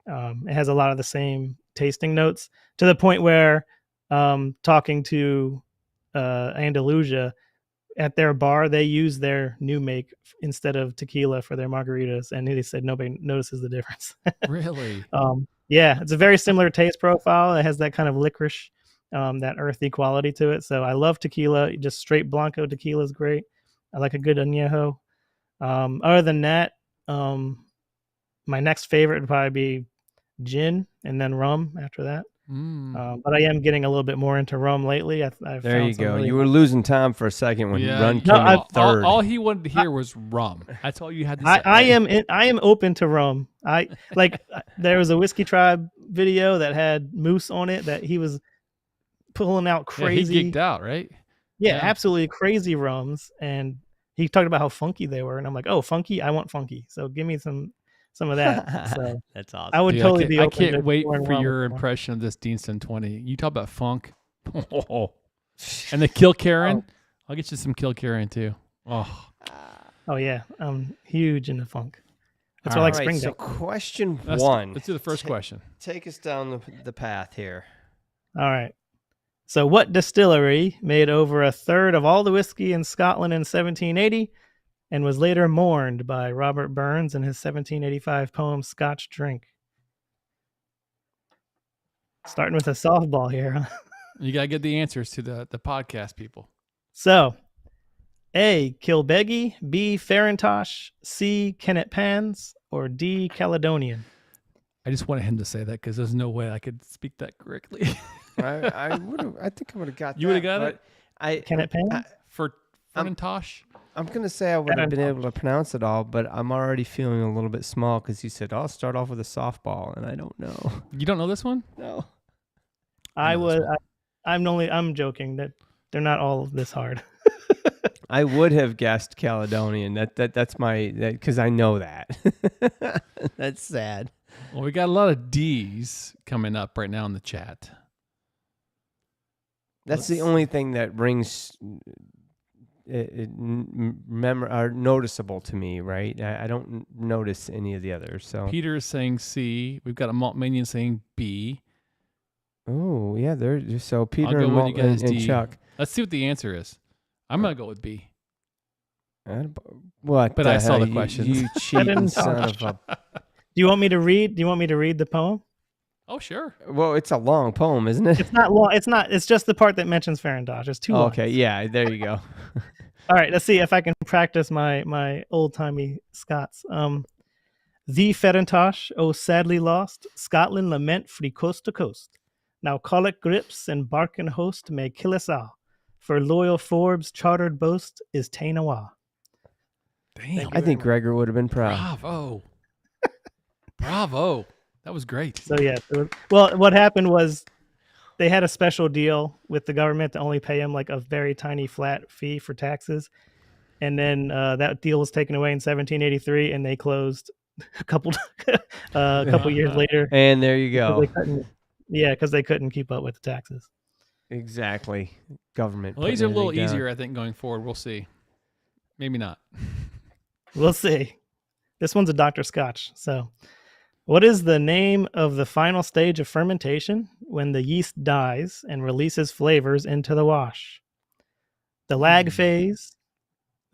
Speaker 4: It has a lot of the same tasting notes to the point where talking to Andalusia at their bar, they use their new make instead of tequila for their margaritas. And they said nobody notices the difference.
Speaker 1: Really?
Speaker 4: Yeah, it's a very similar taste profile. It has that kind of licorice, that earthy quality to it. So I love tequila. Just straight Blanco tequila is great. I like a good añejo. Other than that, my next favorite would probably be gin and then rum after that. But I am getting a little bit more into rum lately.
Speaker 3: There you go. You were losing Tom for a second when Run came in third.
Speaker 1: All he wanted to hear was rum. That's all you had to say.
Speaker 4: I am open to rum. There was a Whiskey Tribe video that had Moose on it that he was pulling out crazy.
Speaker 1: Yeah, he geeked out, right?
Speaker 4: Yeah, absolutely crazy rums, and he talked about how funky they were, and I'm like, oh, funky? I want funky. So give me some of that. So
Speaker 3: that's awesome.
Speaker 4: I would totally be open.
Speaker 1: I can't wait for your impression of this Deanston 20. You talk about funk. And the Kilkerran. I'll get you some Kilkerran too.
Speaker 4: Oh yeah. I'm huge into funk. That's what I like spring.
Speaker 3: So question 1.
Speaker 1: Let's do the first question.
Speaker 3: Take us down the path here.
Speaker 4: All right. So what distillery made over a third of all the whiskey in Scotland in 1780 and was later mourned by Robert Burns in his 1785 poem Scotch Drink? Starting with a softball here, huh?
Speaker 1: You got to get the answers to the podcast people.
Speaker 4: So, A, Kilbeggie, B, Farintosh, C, Kennet Pans, or D, Caledonian?
Speaker 1: I just wanted him to say that because there's no way I could speak that correctly.
Speaker 3: I think I would have got that.
Speaker 1: You would have got it?
Speaker 4: Kennet Pans?
Speaker 1: For Farintosh?
Speaker 3: I'm going to say I would have been able to pronounce it all, but I'm already feeling a little bit small because you said, I'll start off with a softball, and I don't know.
Speaker 1: You don't know this one?
Speaker 3: No.
Speaker 4: I'm joking that they're not all this hard.
Speaker 3: I would have guessed Caledonian. That's my because I know that. That's sad.
Speaker 1: Well, we got a lot of D's coming up right now in the chat.
Speaker 3: That's the only thing that rings noticeable to me, right? I don't notice any of the others. So
Speaker 1: Peter is saying C. We've got a Malt Minion saying B.
Speaker 3: Oh yeah, they're so Peter
Speaker 1: and
Speaker 3: Chuck.
Speaker 1: Let's see what the answer is. I'm gonna go with B.
Speaker 3: What?
Speaker 1: But I saw the questions.
Speaker 3: You cheating son of a.
Speaker 4: Do you want me to read the poem?
Speaker 1: Oh, sure.
Speaker 3: Well, it's a long poem, isn't it?
Speaker 4: It's not long. It's not. It's just the part that mentions Farindosh. It's 2 lines.
Speaker 3: Okay, yeah, there you go.
Speaker 4: All right, let's see if I can practice my old timey Scots. The Farintosh, oh sadly lost, Scotland lament free coast to coast. Now colic grips and barking host may kill us all, for loyal Forbes' chartered boast is Tainawa.
Speaker 1: Damn.
Speaker 3: I think Gregor would have been proud.
Speaker 1: Bravo. Bravo. That was great.
Speaker 4: So yeah, well, what happened was they had a special deal with the government to only pay him like a very tiny flat fee for taxes, and then that deal was taken away in 1783, and they closed a couple years later.
Speaker 3: And there you go.
Speaker 4: Because they couldn't keep up with the taxes.
Speaker 3: Exactly. Government.
Speaker 1: Well, these are a little easier, I think, going forward. We'll see. Maybe not.
Speaker 4: We'll see. This one's a Dr. Scotch. So, what is the name of the final stage of fermentation when the yeast dies and releases flavors into the wash? The lag phase,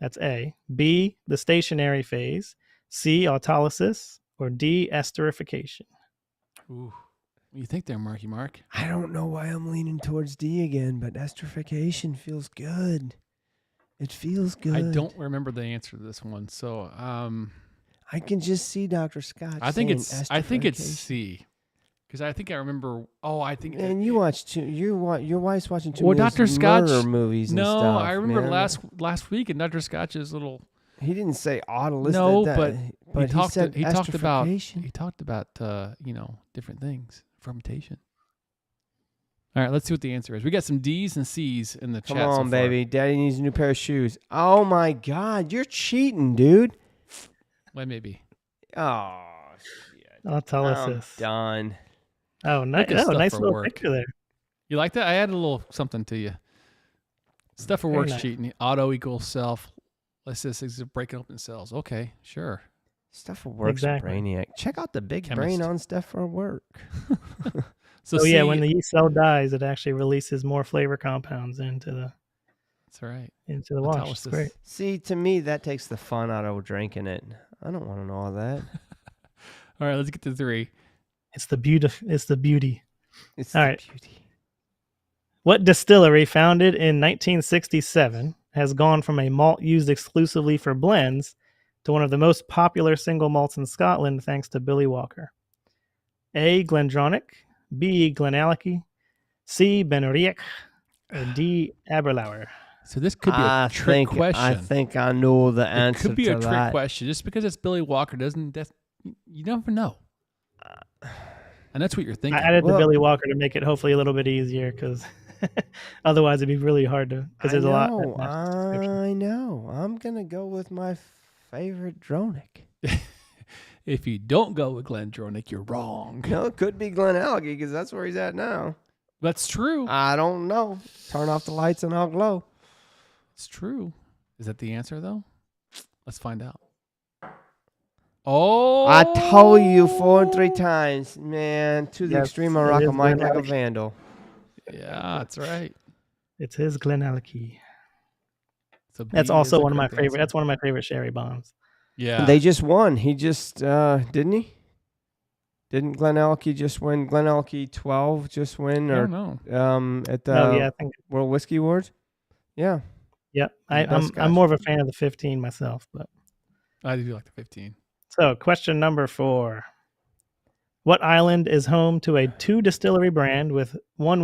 Speaker 4: that's A. B, the stationary phase. C, autolysis. Or D, esterification.
Speaker 1: Ooh. What do you think there, Marky Mark?
Speaker 3: I don't know why I'm leaning towards D again, but esterification feels good. It feels good.
Speaker 1: I don't remember the answer to this one, so
Speaker 3: I can just see Dr. Scott.
Speaker 1: I think it's C, because I think I remember. Oh, I think.
Speaker 3: And you watch too. Your wife's watching too
Speaker 1: Well,
Speaker 3: many
Speaker 1: Dr. Scotch
Speaker 3: murder movies. And
Speaker 1: No,
Speaker 3: stuff,
Speaker 1: I remember
Speaker 3: man.
Speaker 1: last week in Dr. Scotch's little.
Speaker 3: He didn't say autolysis.
Speaker 1: No,
Speaker 3: but
Speaker 1: he talked.
Speaker 3: said
Speaker 1: He talked about.
Speaker 3: esterification.
Speaker 1: He talked about different things, fermentation. All right, let's see what the answer is. We got some D's and C's in the
Speaker 3: Come
Speaker 1: chat.
Speaker 3: on,
Speaker 1: so far.
Speaker 3: baby. Daddy needs a new pair of shoes. Oh my God, you're cheating, dude.
Speaker 1: Well, maybe.
Speaker 3: Oh shit.
Speaker 4: Autolysis.
Speaker 3: I'm done.
Speaker 4: Oh, nice.
Speaker 1: Look at stuff
Speaker 4: Nice
Speaker 1: for
Speaker 4: little
Speaker 1: work.
Speaker 4: picture there.
Speaker 1: You like that? I added a little something to you. Stuff for
Speaker 4: Very
Speaker 1: work's
Speaker 4: nice.
Speaker 1: cheating. Auto equals self. Let's just breaking open cells. Okay, sure.
Speaker 3: Stuff for work's
Speaker 4: Exactly.
Speaker 3: a brainiac. Check out the big brain
Speaker 1: Chemist.
Speaker 3: on stuff for work.
Speaker 1: So
Speaker 4: Oh yeah,
Speaker 1: C-
Speaker 4: when the yeast cell dies, it actually releases more flavor compounds into the
Speaker 1: That's all right.
Speaker 4: wash. It's
Speaker 1: Autolysis.
Speaker 4: great.
Speaker 3: See, to me, that takes the fun out of drinking it. I don't want to know all that.
Speaker 1: All right, let's get to 3.
Speaker 4: It's the beauty. It's the beauty.
Speaker 3: It's
Speaker 4: All
Speaker 3: the
Speaker 4: right.
Speaker 3: beauty.
Speaker 4: What distillery founded in 1967 has gone from a malt used exclusively for blends to one of the most popular single malts in Scotland thanks to Billy Walker? A. Glendronach, B. Glenallachie, C. Benriach, or D. Aberlour.
Speaker 1: So this could be a trick question.
Speaker 3: I think I know the answer
Speaker 1: It could be
Speaker 3: to
Speaker 1: a trick
Speaker 3: that.
Speaker 1: question. Just because it's Billy Walker doesn't. You never know. And that's what you're thinking.
Speaker 4: I added the
Speaker 3: Well-
Speaker 4: Billy Walker to make it hopefully a little bit easier because otherwise it'd be really hard to because there's a lot. that matches the description.
Speaker 3: I know. I'm going to go with my favorite Dronic.
Speaker 1: If you don't go with Glendronach, you're wrong.
Speaker 3: No, it could be Glenallachie because that's where he's at now.
Speaker 1: That's true.
Speaker 3: I don't know. Turn off the lights and I'll glow.
Speaker 1: It's true. Is that the answer, though? Let's find out. Oh!
Speaker 3: I told you 4 and 3 times, man. To the
Speaker 4: Yes,
Speaker 3: extreme, I
Speaker 4: it
Speaker 3: rock a
Speaker 4: is
Speaker 3: mic like a
Speaker 4: Glenallachie.
Speaker 3: vandal.
Speaker 1: Yeah, that's right.
Speaker 4: It's his Glenallachie.
Speaker 1: So B
Speaker 4: That's
Speaker 1: is
Speaker 4: also
Speaker 1: the
Speaker 4: one of my
Speaker 1: correct
Speaker 4: favorite.
Speaker 1: answer.
Speaker 4: That's one of my favorite sherry bombs.
Speaker 1: Yeah.
Speaker 3: They just won. He just didn't he? Didn't Glenallachie just win? Glenallachie 12 just win,
Speaker 1: I
Speaker 3: or
Speaker 1: don't know.
Speaker 3: at the
Speaker 4: Oh yeah, I think.
Speaker 3: World Whiskey Awards? Yeah.
Speaker 4: Yep,
Speaker 3: Best
Speaker 4: I'm
Speaker 3: Scotch.
Speaker 4: more of a fan of the 15 myself. But
Speaker 1: I do like the 15.
Speaker 4: so question number 4: What island is home to a 2 distillery brand with one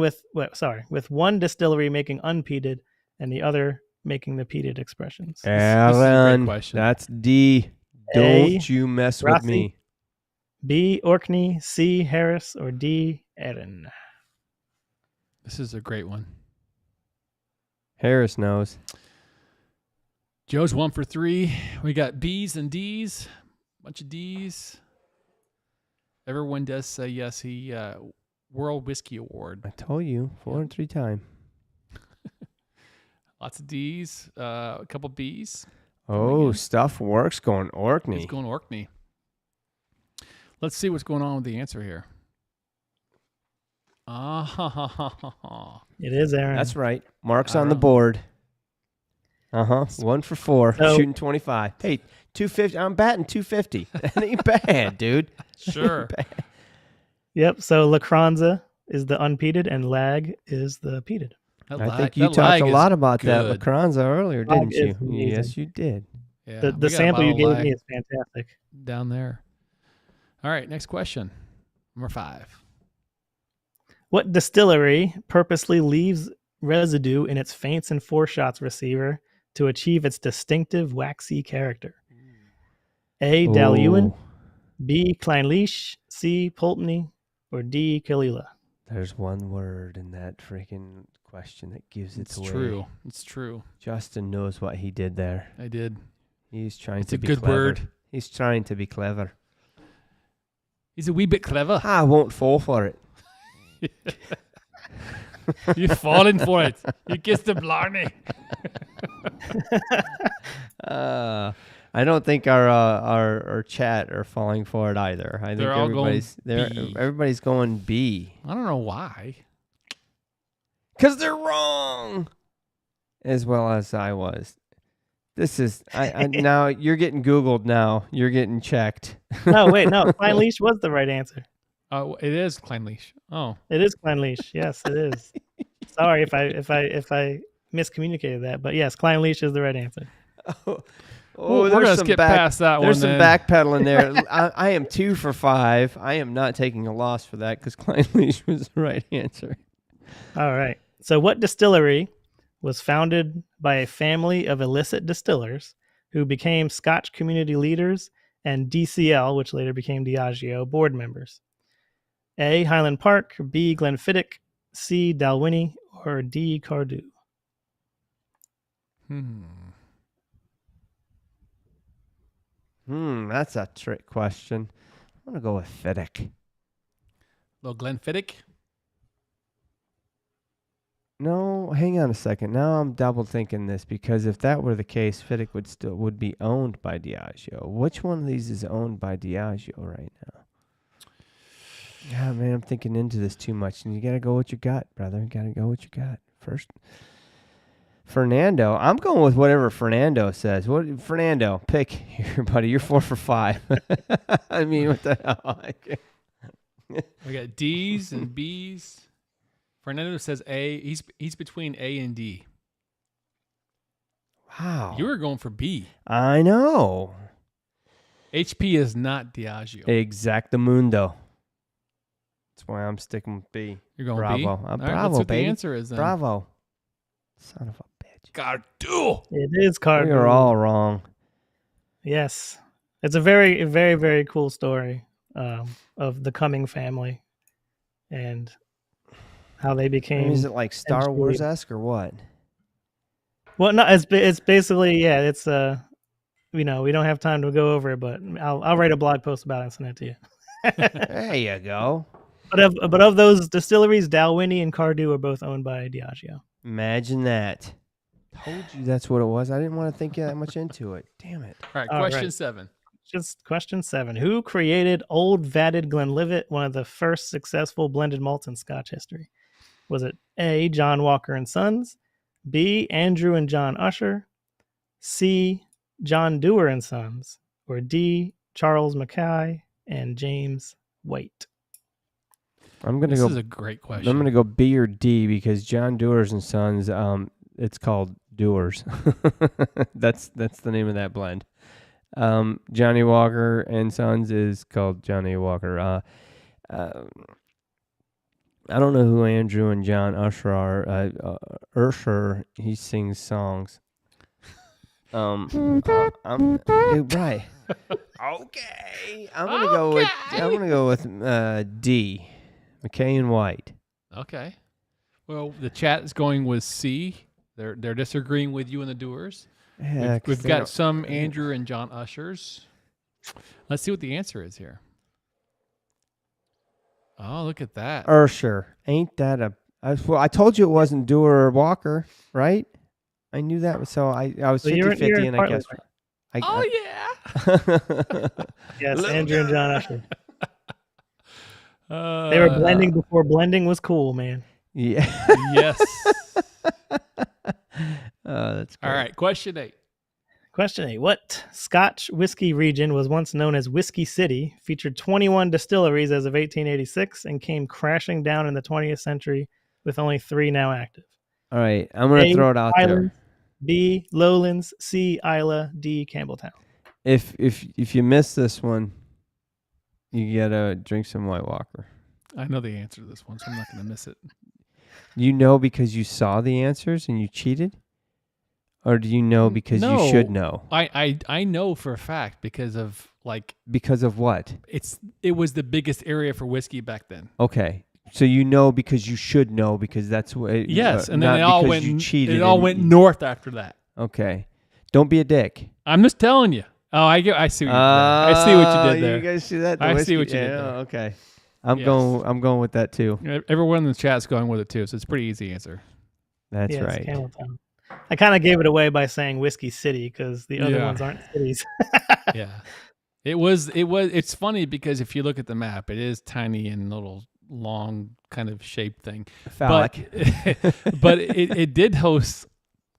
Speaker 4: distillery making unpeated and the other making the peated expressions?
Speaker 1: This is a great
Speaker 3: Aaron,
Speaker 1: question.
Speaker 3: that's D.
Speaker 4: A,
Speaker 3: Don't you mess with
Speaker 4: Rossi.
Speaker 3: me.
Speaker 4: B. Orkney, C. Harris, or D. Erin?
Speaker 1: This is a great one.
Speaker 3: Harris knows.
Speaker 1: Joe's 1 for 3. We got B's and D's. Bunch of D's. Everyone does say yes. He World Whiskey Award.
Speaker 3: I told you 4 and 3 time.
Speaker 1: Lots of D's. A couple B's.
Speaker 3: Oh,
Speaker 1: again.
Speaker 3: stuff works going Orkney.
Speaker 1: He's going Orkney. Let's see what's going on with the answer here.
Speaker 4: It is Erin.
Speaker 3: That's right. Mark's
Speaker 1: All
Speaker 3: on the
Speaker 1: right.
Speaker 3: board. 1 for 4,
Speaker 4: So-
Speaker 3: shooting 25. Hey, 250. I'm batting 250. That ain't bad, dude.
Speaker 1: Sure.
Speaker 3: Bad.
Speaker 4: Yep. So Lacranza is the unpeated, and Lag is the peated.
Speaker 3: I think you talked a lot about that Lacranza earlier, didn't you?
Speaker 4: Amazing.
Speaker 3: Yes, you did.
Speaker 4: Yeah, the sample you gave me is fantastic.
Speaker 1: Down there. All right, next question. Number 5.
Speaker 4: What distillery purposely leaves residue in its feints and foreshots receiver to achieve its distinctive waxy character? A. Dalyuen, B. Kleinlich, C. Pulteney, or D. Kalila?
Speaker 3: There's one word in that freaking question that gives it away.
Speaker 1: It's true. It's true.
Speaker 3: Justin knows what he did there.
Speaker 1: I did.
Speaker 3: He's trying
Speaker 1: to
Speaker 3: be
Speaker 1: clever. It's a good word.
Speaker 3: He's trying to be clever.
Speaker 1: He's a wee bit clever.
Speaker 3: I won't fall for it.
Speaker 1: You're falling for it. You kissed the blarney.
Speaker 3: I don't think our chat are falling for it either. I think everybody's going B.
Speaker 1: I don't know why.
Speaker 3: Because they're wrong. As well as I was. This is I now you're getting Googled now. You're getting checked.
Speaker 4: No, wait, no. Kleinlich was the right answer.
Speaker 1: Oh, it is Kleinlich. Oh.
Speaker 4: It is Kleinlich. Yes, it is. Sorry if I miscommunicated that, but yes, Kleinlich is the right answer.
Speaker 1: We're gonna skip past that one.
Speaker 3: There's some backpedaling there. I am 2 for 5. I am not taking a loss for that because Kleinlich was the right answer.
Speaker 4: All right. So, what distillery was founded by a family of illicit distillers who became Scotch community leaders and DCL, which later became Diageo, board members? A. Highland Park, B. Glenfiddich, C. Dalwhinnie, or D. Cardew?
Speaker 3: That's a trick question. I'm going to go with Fiddick.
Speaker 1: Little Glenfiddich?
Speaker 3: No, hang on a second. Now I'm double thinking this because if that were the case, Fiddick would be owned by Diageo. Which one of these is owned by Diageo right now? Yeah, man, I'm thinking into this too much. And you got to go with your gut, brother. You got to go with your gut. First, Fernando. I'm going with whatever Fernando says. Fernando, pick here, buddy. You're 4 for 5. I mean, what the hell?
Speaker 1: We got D's and B's. Fernando says A. He's between A and D.
Speaker 3: Wow.
Speaker 1: You were going for B.
Speaker 3: I know.
Speaker 1: HP is not Diageo.
Speaker 3: Exactamundo. That's why I'm sticking with B.
Speaker 1: You're going
Speaker 3: Bravo.
Speaker 1: B?
Speaker 3: Bravo,
Speaker 1: Let's see what
Speaker 3: baby.
Speaker 1: the answer is then.
Speaker 3: Bravo. Son of a bitch.
Speaker 1: Cardew.
Speaker 4: It is Cardew.
Speaker 3: We are all wrong.
Speaker 4: Yes. It's a very, very, very cool story of the Cumming family and how they became.
Speaker 3: I mean, is it like Star Wars-esque or what?
Speaker 4: Well, no, it's basically, yeah, it's we don't have time to go over it, but I'll write a blog post about it and send it to you.
Speaker 3: There you go.
Speaker 4: But of those distilleries, Dalwhinnie and Cardew are both owned by Diageo.
Speaker 3: Imagine that. Told you that's what it was. I didn't want to think that much into it. Damn it.
Speaker 1: All right, question 7.
Speaker 4: Just question 7. Who created Old Vatted Glenlivet, one of the first successful blended malts in Scotch history? Was it A, John Walker and Sons, B, Andrew and John Usher, C, John Dewar and Sons, or D, Charles Mackay and James White?
Speaker 1: This is a great question.
Speaker 3: I'm going to go B or D because John Dewar's and Sons, it's called Dewar's. That's the name of that blend. Johnny Walker and Sons is called Johnny Walker. I don't know who Andrew and John Usher are. Usher, he sings songs. Right. Okay. I'm gonna go with D. McKay and White.
Speaker 1: Okay. Well, the chat is going with C. They're disagreeing with you and the doers.
Speaker 3: Yeah,
Speaker 1: we've got some Andrew and John Ushers. Let's see what the answer is here. Oh, look at that.
Speaker 3: Usher. Ain't that a... I told you it wasn't Dewar or Walker, right? I knew that. So I was 50-50 and I guessed...
Speaker 1: Yeah.
Speaker 4: Yes, Andrew and John Usher. They were blending before blending was cool, man.
Speaker 3: Yeah.
Speaker 1: Yes.
Speaker 3: That's great.
Speaker 1: All right, question 8.
Speaker 4: Question 8. What Scotch whiskey region was once known as Whisky City, featured 21 distilleries as of 1886, and came crashing down in the 20th century with only 3 now active?
Speaker 3: All right, I'm going to throw it out
Speaker 4: Highlands,
Speaker 3: there.
Speaker 4: B, Lowlands, C, Isla, D, Campbelltown.
Speaker 3: If you miss this one, you gotta drink some White Walker.
Speaker 1: I know the answer to this one, so I'm not going to miss it.
Speaker 3: You know because you saw the answers and you cheated? Or do you know because you should know?
Speaker 1: I know for a fact because of
Speaker 3: Because of what?
Speaker 1: it was the biggest area for whiskey back then.
Speaker 3: Okay. So you know because you should know because that's what.
Speaker 1: Yes, and then
Speaker 3: you cheated.
Speaker 1: It all went north after that.
Speaker 3: Okay. Don't be a dick.
Speaker 1: I'm just telling you. Oh, I see what you did there. I see what you did there.
Speaker 3: You guys see that?
Speaker 1: I see what you did there.
Speaker 3: Okay. I'm going with that too.
Speaker 1: Everyone in the chat's going with it too, so it's a pretty easy answer.
Speaker 3: That's
Speaker 4: Yes,
Speaker 3: right.
Speaker 4: Campbelltown. I kind of gave it away by saying Whiskey City because the other ones aren't cities.
Speaker 1: Yeah. It's funny because if you look at the map, it is tiny and little long kind of shaped thing.
Speaker 3: Phallic.
Speaker 1: But it did host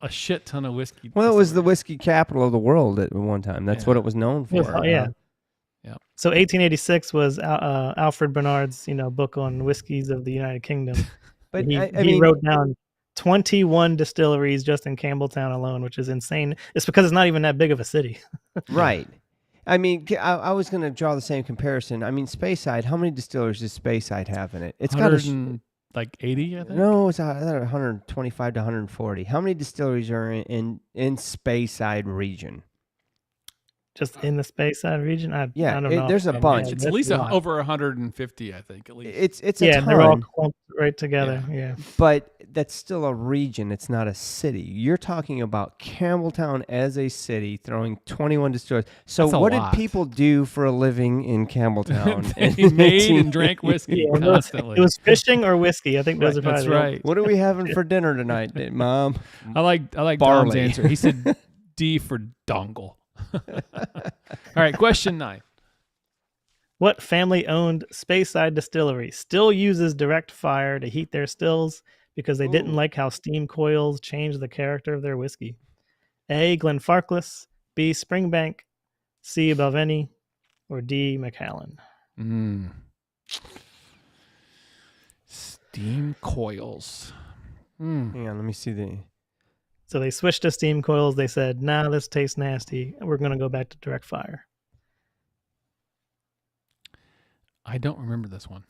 Speaker 1: a shit ton of whiskey.
Speaker 3: Well, it was the whiskey capital of the world at one time. That's what it was known for.
Speaker 4: Yeah.
Speaker 1: Yeah.
Speaker 4: So 1886 was Alfred Bernard's, book on whiskeys of the United Kingdom.
Speaker 3: But
Speaker 4: he wrote down 21 distilleries just in Campbelltown alone, which is insane. It's because it's not even that big of a city.
Speaker 3: Right. I mean, I was going to draw the same comparison. I mean, Speyside, how many distilleries does Speyside have in it? It's got
Speaker 1: 80, I think.
Speaker 3: No, it's 125 to 140. How many distilleries are in Speyside region?
Speaker 4: Just in the Speyside region? I don't know.
Speaker 3: There's a bunch.
Speaker 1: It's at least over 150, I think, at least.
Speaker 3: It's a ton.
Speaker 4: They're all clumped right together. Yeah.
Speaker 3: But that's still a region. It's not a city. You're talking about Campbelltown as a city, throwing 21 distilleries. So what did people do for a living in Campbelltown?
Speaker 1: They made and drank whiskey constantly.
Speaker 4: It was fishing or whiskey. I think those are
Speaker 1: That's right.
Speaker 3: What are we having for dinner tonight, Mom?
Speaker 1: I like Dom's answer. He said D for dongle. All right, question 9.
Speaker 4: What family-owned Speyside distillery still uses direct fire to heat their stills because they didn't like how steam coils changed the character of their whiskey? A, Glenfarclas, B, Springbank, C, Balvenie, or D, Macallan?
Speaker 1: Steam coils.
Speaker 3: Hang on, let me see the...
Speaker 4: So they switched to steam coils. They said, nah, this tastes nasty. We're going to go back to direct fire.
Speaker 1: I don't remember this one.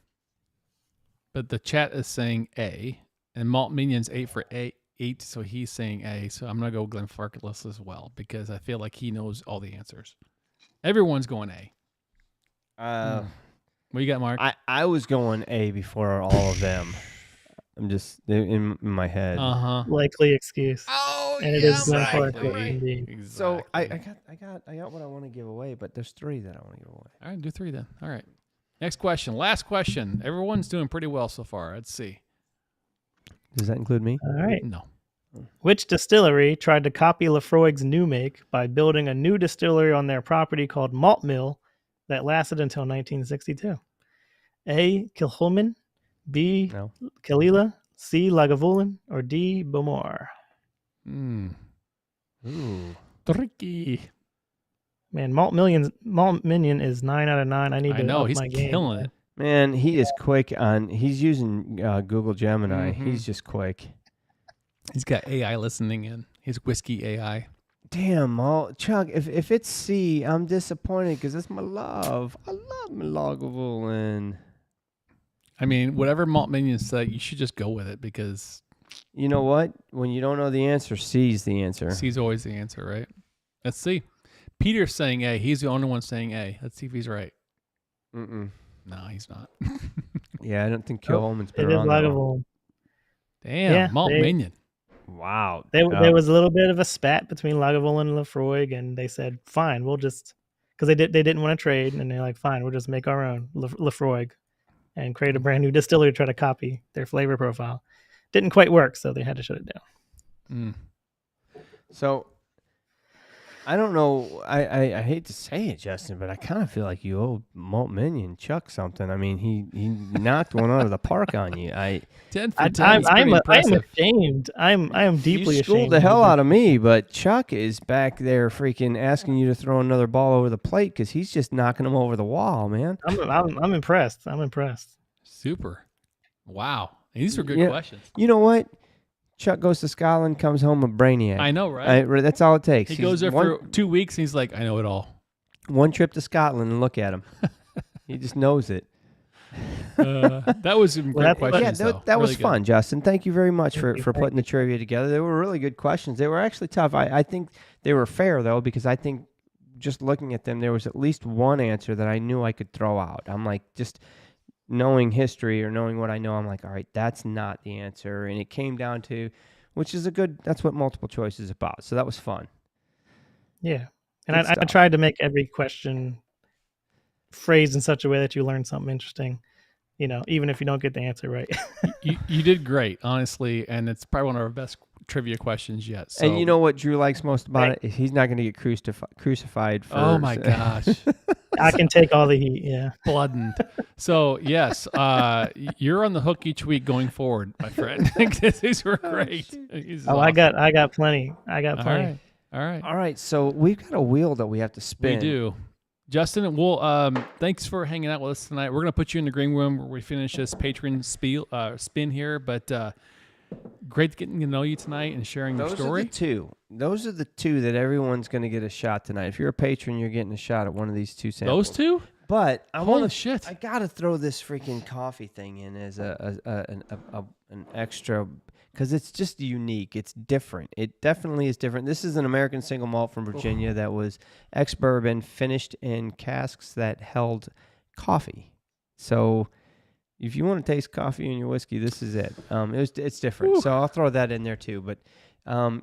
Speaker 1: But the chat is saying A, and Malt Minion's 8 for 8, so he's saying A. So I'm going to go Glenfarclas as well because I feel like he knows all the answers. Everyone's going A. What you got, Mark?
Speaker 3: I was going A before all of them. I'm just in my head.
Speaker 4: Likely excuse.
Speaker 3: Oh,
Speaker 4: and it is Glenfarclas indeed.
Speaker 1: Exactly.
Speaker 3: So I got what I want to give away, but there's 3 that I want to give away.
Speaker 1: All right, do 3 then. All right. Next question. Last question. Everyone's doing pretty well so far. Let's see.
Speaker 3: Does that include me?
Speaker 4: All right.
Speaker 1: No.
Speaker 4: Which distillery tried to copy Lafroig's new make by building a new distillery on their property called Malt Mill that lasted until 1962? A, Kilchoman, B, Kalila, C, Lagavulin, or D, Beaumont?
Speaker 3: Ooh.
Speaker 1: Tricky.
Speaker 4: Man, Malt Minion is 9 out of 9. I know
Speaker 1: he's killing it.
Speaker 3: Man, he is quick on. He's using Google Gemini. He's just quick.
Speaker 1: He's got AI listening in. His whiskey AI.
Speaker 3: Damn, Chuck. If it's C, I'm disappointed because it's my love. I love my Lagavulin.
Speaker 1: I mean, whatever Malt Minion said, you should just go with it because
Speaker 3: you know what? When you don't know the answer, C's the answer.
Speaker 1: C's always the answer, right? Let's see. Peter's saying A. He's the only one saying A. Let's see if he's right. No, he's not.
Speaker 3: Yeah, I don't think Kilholman's been
Speaker 4: around. It is
Speaker 3: Lagavulin.
Speaker 1: Damn, Malt Minion.
Speaker 3: Wow.
Speaker 4: There was a little bit of a spat between Lagavulin and Lafroig, and they said, fine, we'll just... Because they didn't want to trade, and they're like, fine, we'll just make our own Lafroig and create a brand new distillery to try to copy their flavor profile. Didn't quite work, so they had to shut it down.
Speaker 3: So I don't know. I hate to say it, Justin, but I kind of feel like you owe Malt Minion Chuck something. I mean, he knocked one out of the park on you.
Speaker 1: 10 for 10 is pretty
Speaker 4: I'm
Speaker 1: impressive.
Speaker 4: ashamed. I am deeply
Speaker 3: you
Speaker 4: ashamed.
Speaker 3: schooled the hell out of me, but Chuck is back there freaking asking you to throw another ball over the plate because he's just knocking them over the wall, man.
Speaker 4: I'm impressed. I'm impressed.
Speaker 1: Super. Wow. These were good questions.
Speaker 3: You know what? Chuck goes to Scotland, comes home a brainiac.
Speaker 1: I know, right?
Speaker 3: That's all it takes.
Speaker 1: He goes there for 2 weeks, and he's like, I know it all.
Speaker 3: One trip to Scotland and look at him. He just knows it.
Speaker 1: That was some great questions.
Speaker 3: Yeah, that
Speaker 1: really
Speaker 3: was fun,
Speaker 1: good.
Speaker 3: Justin. Thank you very much for putting the trivia together. They were really good questions. They were actually tough. I think they were fair, though, because I think just looking at them, there was at least one answer that I knew I could throw out. I'm like, just knowing history or knowing what I know, I'm like, all right, that's not the answer. And it came down to, which is that's what multiple choice is about. So that was fun.
Speaker 4: Yeah. And I tried to make every question phrased in such a way that you learn something interesting, even if you don't get the answer right.
Speaker 1: you did great, honestly, and it's probably one of our best trivia questions yet. So.
Speaker 3: And you know what Drew likes most about it? Is he's not going to get crucified for...
Speaker 1: Oh, my gosh.
Speaker 4: I can take all the heat, yeah.
Speaker 1: Bloodened. So, yes, you're on the hook each week going forward, my friend. These were great.
Speaker 4: Awesome. I got plenty.
Speaker 1: All right.
Speaker 3: So we've got a wheel that we have to spin.
Speaker 1: We do. Justin, thanks for hanging out with us tonight. We're going to put you in the green room where we finish this Patron spin here, but great getting to know you tonight and sharing your story.
Speaker 3: Those are the two that everyone's going to get a shot tonight. If you're a patron, you're getting a shot at one of these two samples.
Speaker 1: Those two?
Speaker 3: But
Speaker 1: Holy shit.
Speaker 3: I got to throw this freaking coffee thing in as an extra, because it's just unique. It's different. It definitely is different. This is an American single malt from Virginia that was ex-bourbon, finished in casks that held coffee. So if you want to taste coffee in your whiskey, this is it. It's different. Ooh. So I'll throw that in there too. But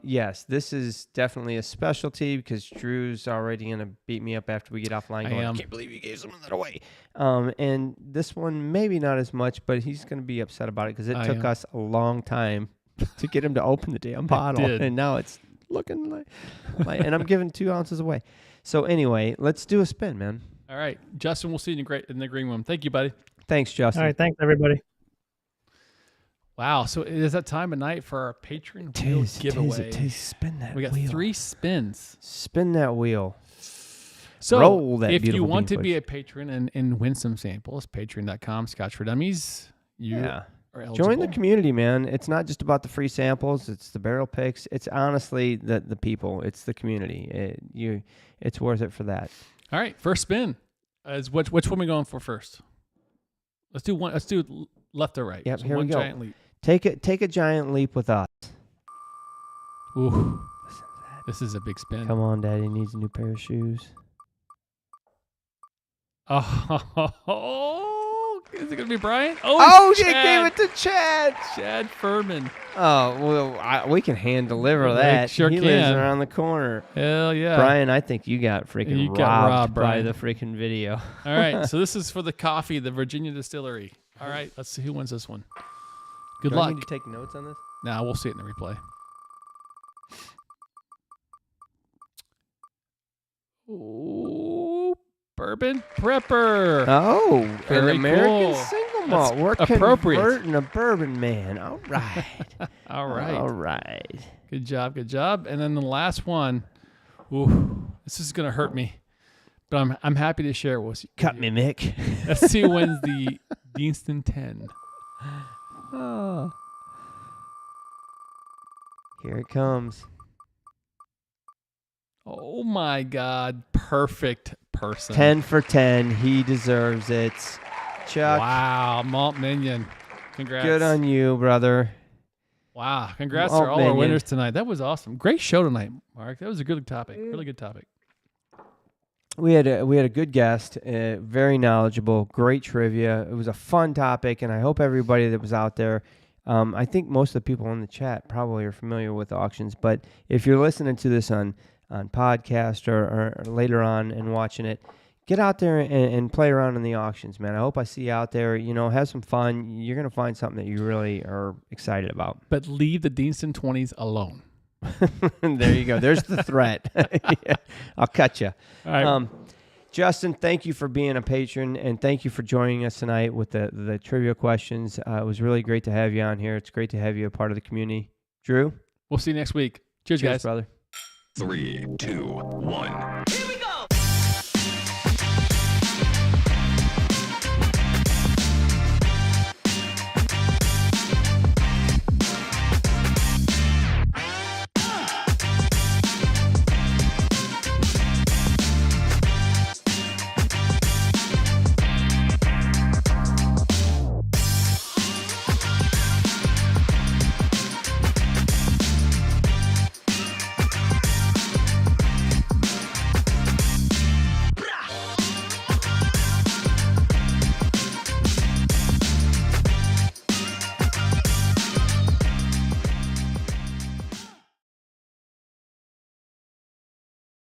Speaker 3: yes, this is definitely a specialty because Drew's already going to beat me up after we get offline. I can't believe you gave some of that away. And this one, maybe not as much, but he's going to be upset about it because it took us a long time to get him to open the damn bottle. And now it's looking like and I'm giving 2 ounces away. So anyway, let's do a spin, man.
Speaker 1: All right. Justin, we'll see you in the green room. Thank you, buddy.
Speaker 3: Thanks, Justin.
Speaker 4: All right, thanks, everybody.
Speaker 1: Wow, so it is that time of night for our Patron wheel giveaway.
Speaker 3: Spin that wheel.
Speaker 1: We got 3 spins.
Speaker 3: Spin that wheel.
Speaker 1: So
Speaker 3: roll that
Speaker 1: if you
Speaker 3: beautiful
Speaker 1: want to
Speaker 3: bean
Speaker 1: be
Speaker 3: push.
Speaker 1: a patron and win some samples, patreon.com, Scotch for Dummies. You are eligible.
Speaker 3: Join the community, man. It's not just about the free samples. It's the barrel picks. It's honestly the people. It's the community. It's worth it for that.
Speaker 1: All right, first spin. Which one are we going for first? Let's do one. Let's do left or right.
Speaker 3: Yep,
Speaker 1: so
Speaker 3: here we go.
Speaker 1: Giant leap.
Speaker 3: Take a giant leap with us.
Speaker 1: Ooh, this is a big spin.
Speaker 3: Come on, Daddy needs a new pair of shoes.
Speaker 1: Oh, is it gonna be Brian?
Speaker 3: Oh, you gave it to Chad.
Speaker 1: Chad Furman.
Speaker 3: Oh well, we can hand deliver that.
Speaker 1: Sure
Speaker 3: he lives around the corner.
Speaker 1: Hell yeah,
Speaker 3: Brian. I think you got freaking robbed by the freaking video.
Speaker 1: All right, so this is for the coffee, the Virginia Distillery. All right, let's see who wins this one. Good luck.
Speaker 3: Do I need to take notes on this?
Speaker 1: Nah, we'll see it in the replay. Ooh, Bourbon Prepper.
Speaker 3: Oh,
Speaker 1: very
Speaker 3: an American
Speaker 1: cool.
Speaker 3: single malt. We're
Speaker 1: appropriate.
Speaker 3: Converting a bourbon man. All right.
Speaker 1: All right.
Speaker 3: All right.
Speaker 1: Good job. Good job. And then the last one. Ooh, this is gonna hurt me, but I'm happy to share it with you.
Speaker 3: Cut me, Mick.
Speaker 1: Let's see who wins the Deanston 10.
Speaker 3: Oh. Here it comes.
Speaker 1: Oh my God. Perfect person.
Speaker 3: 10 for 10. He deserves it. Chuck.
Speaker 1: Wow. Malt Minion. Congrats.
Speaker 3: Good on you, brother.
Speaker 1: Wow. Congrats to all our winners tonight. That was awesome. Great show tonight, Mark. That was a good topic. Really good topic.
Speaker 3: We had a good guest, very knowledgeable, great trivia. It was a fun topic, and I hope everybody that was out there, I think most of the people in the chat probably are familiar with auctions, but if you're listening to this on podcast or later on and watching it, get out there and play around in the auctions, man. I hope I see you out there. Have some fun. You're going to find something that you really are excited about.
Speaker 1: But leave the Deanston 20s alone.
Speaker 3: There you go. There's the threat. Yeah, I'll cut you.
Speaker 1: All right.
Speaker 3: Justin, thank you for being a patron, and thank you for joining us tonight with the trivia questions. It was really great to have you on here. It's great to have you a part of the community. Drew?
Speaker 1: We'll see you next week. Cheers guys.
Speaker 3: Brother.
Speaker 5: 3, 2, 1.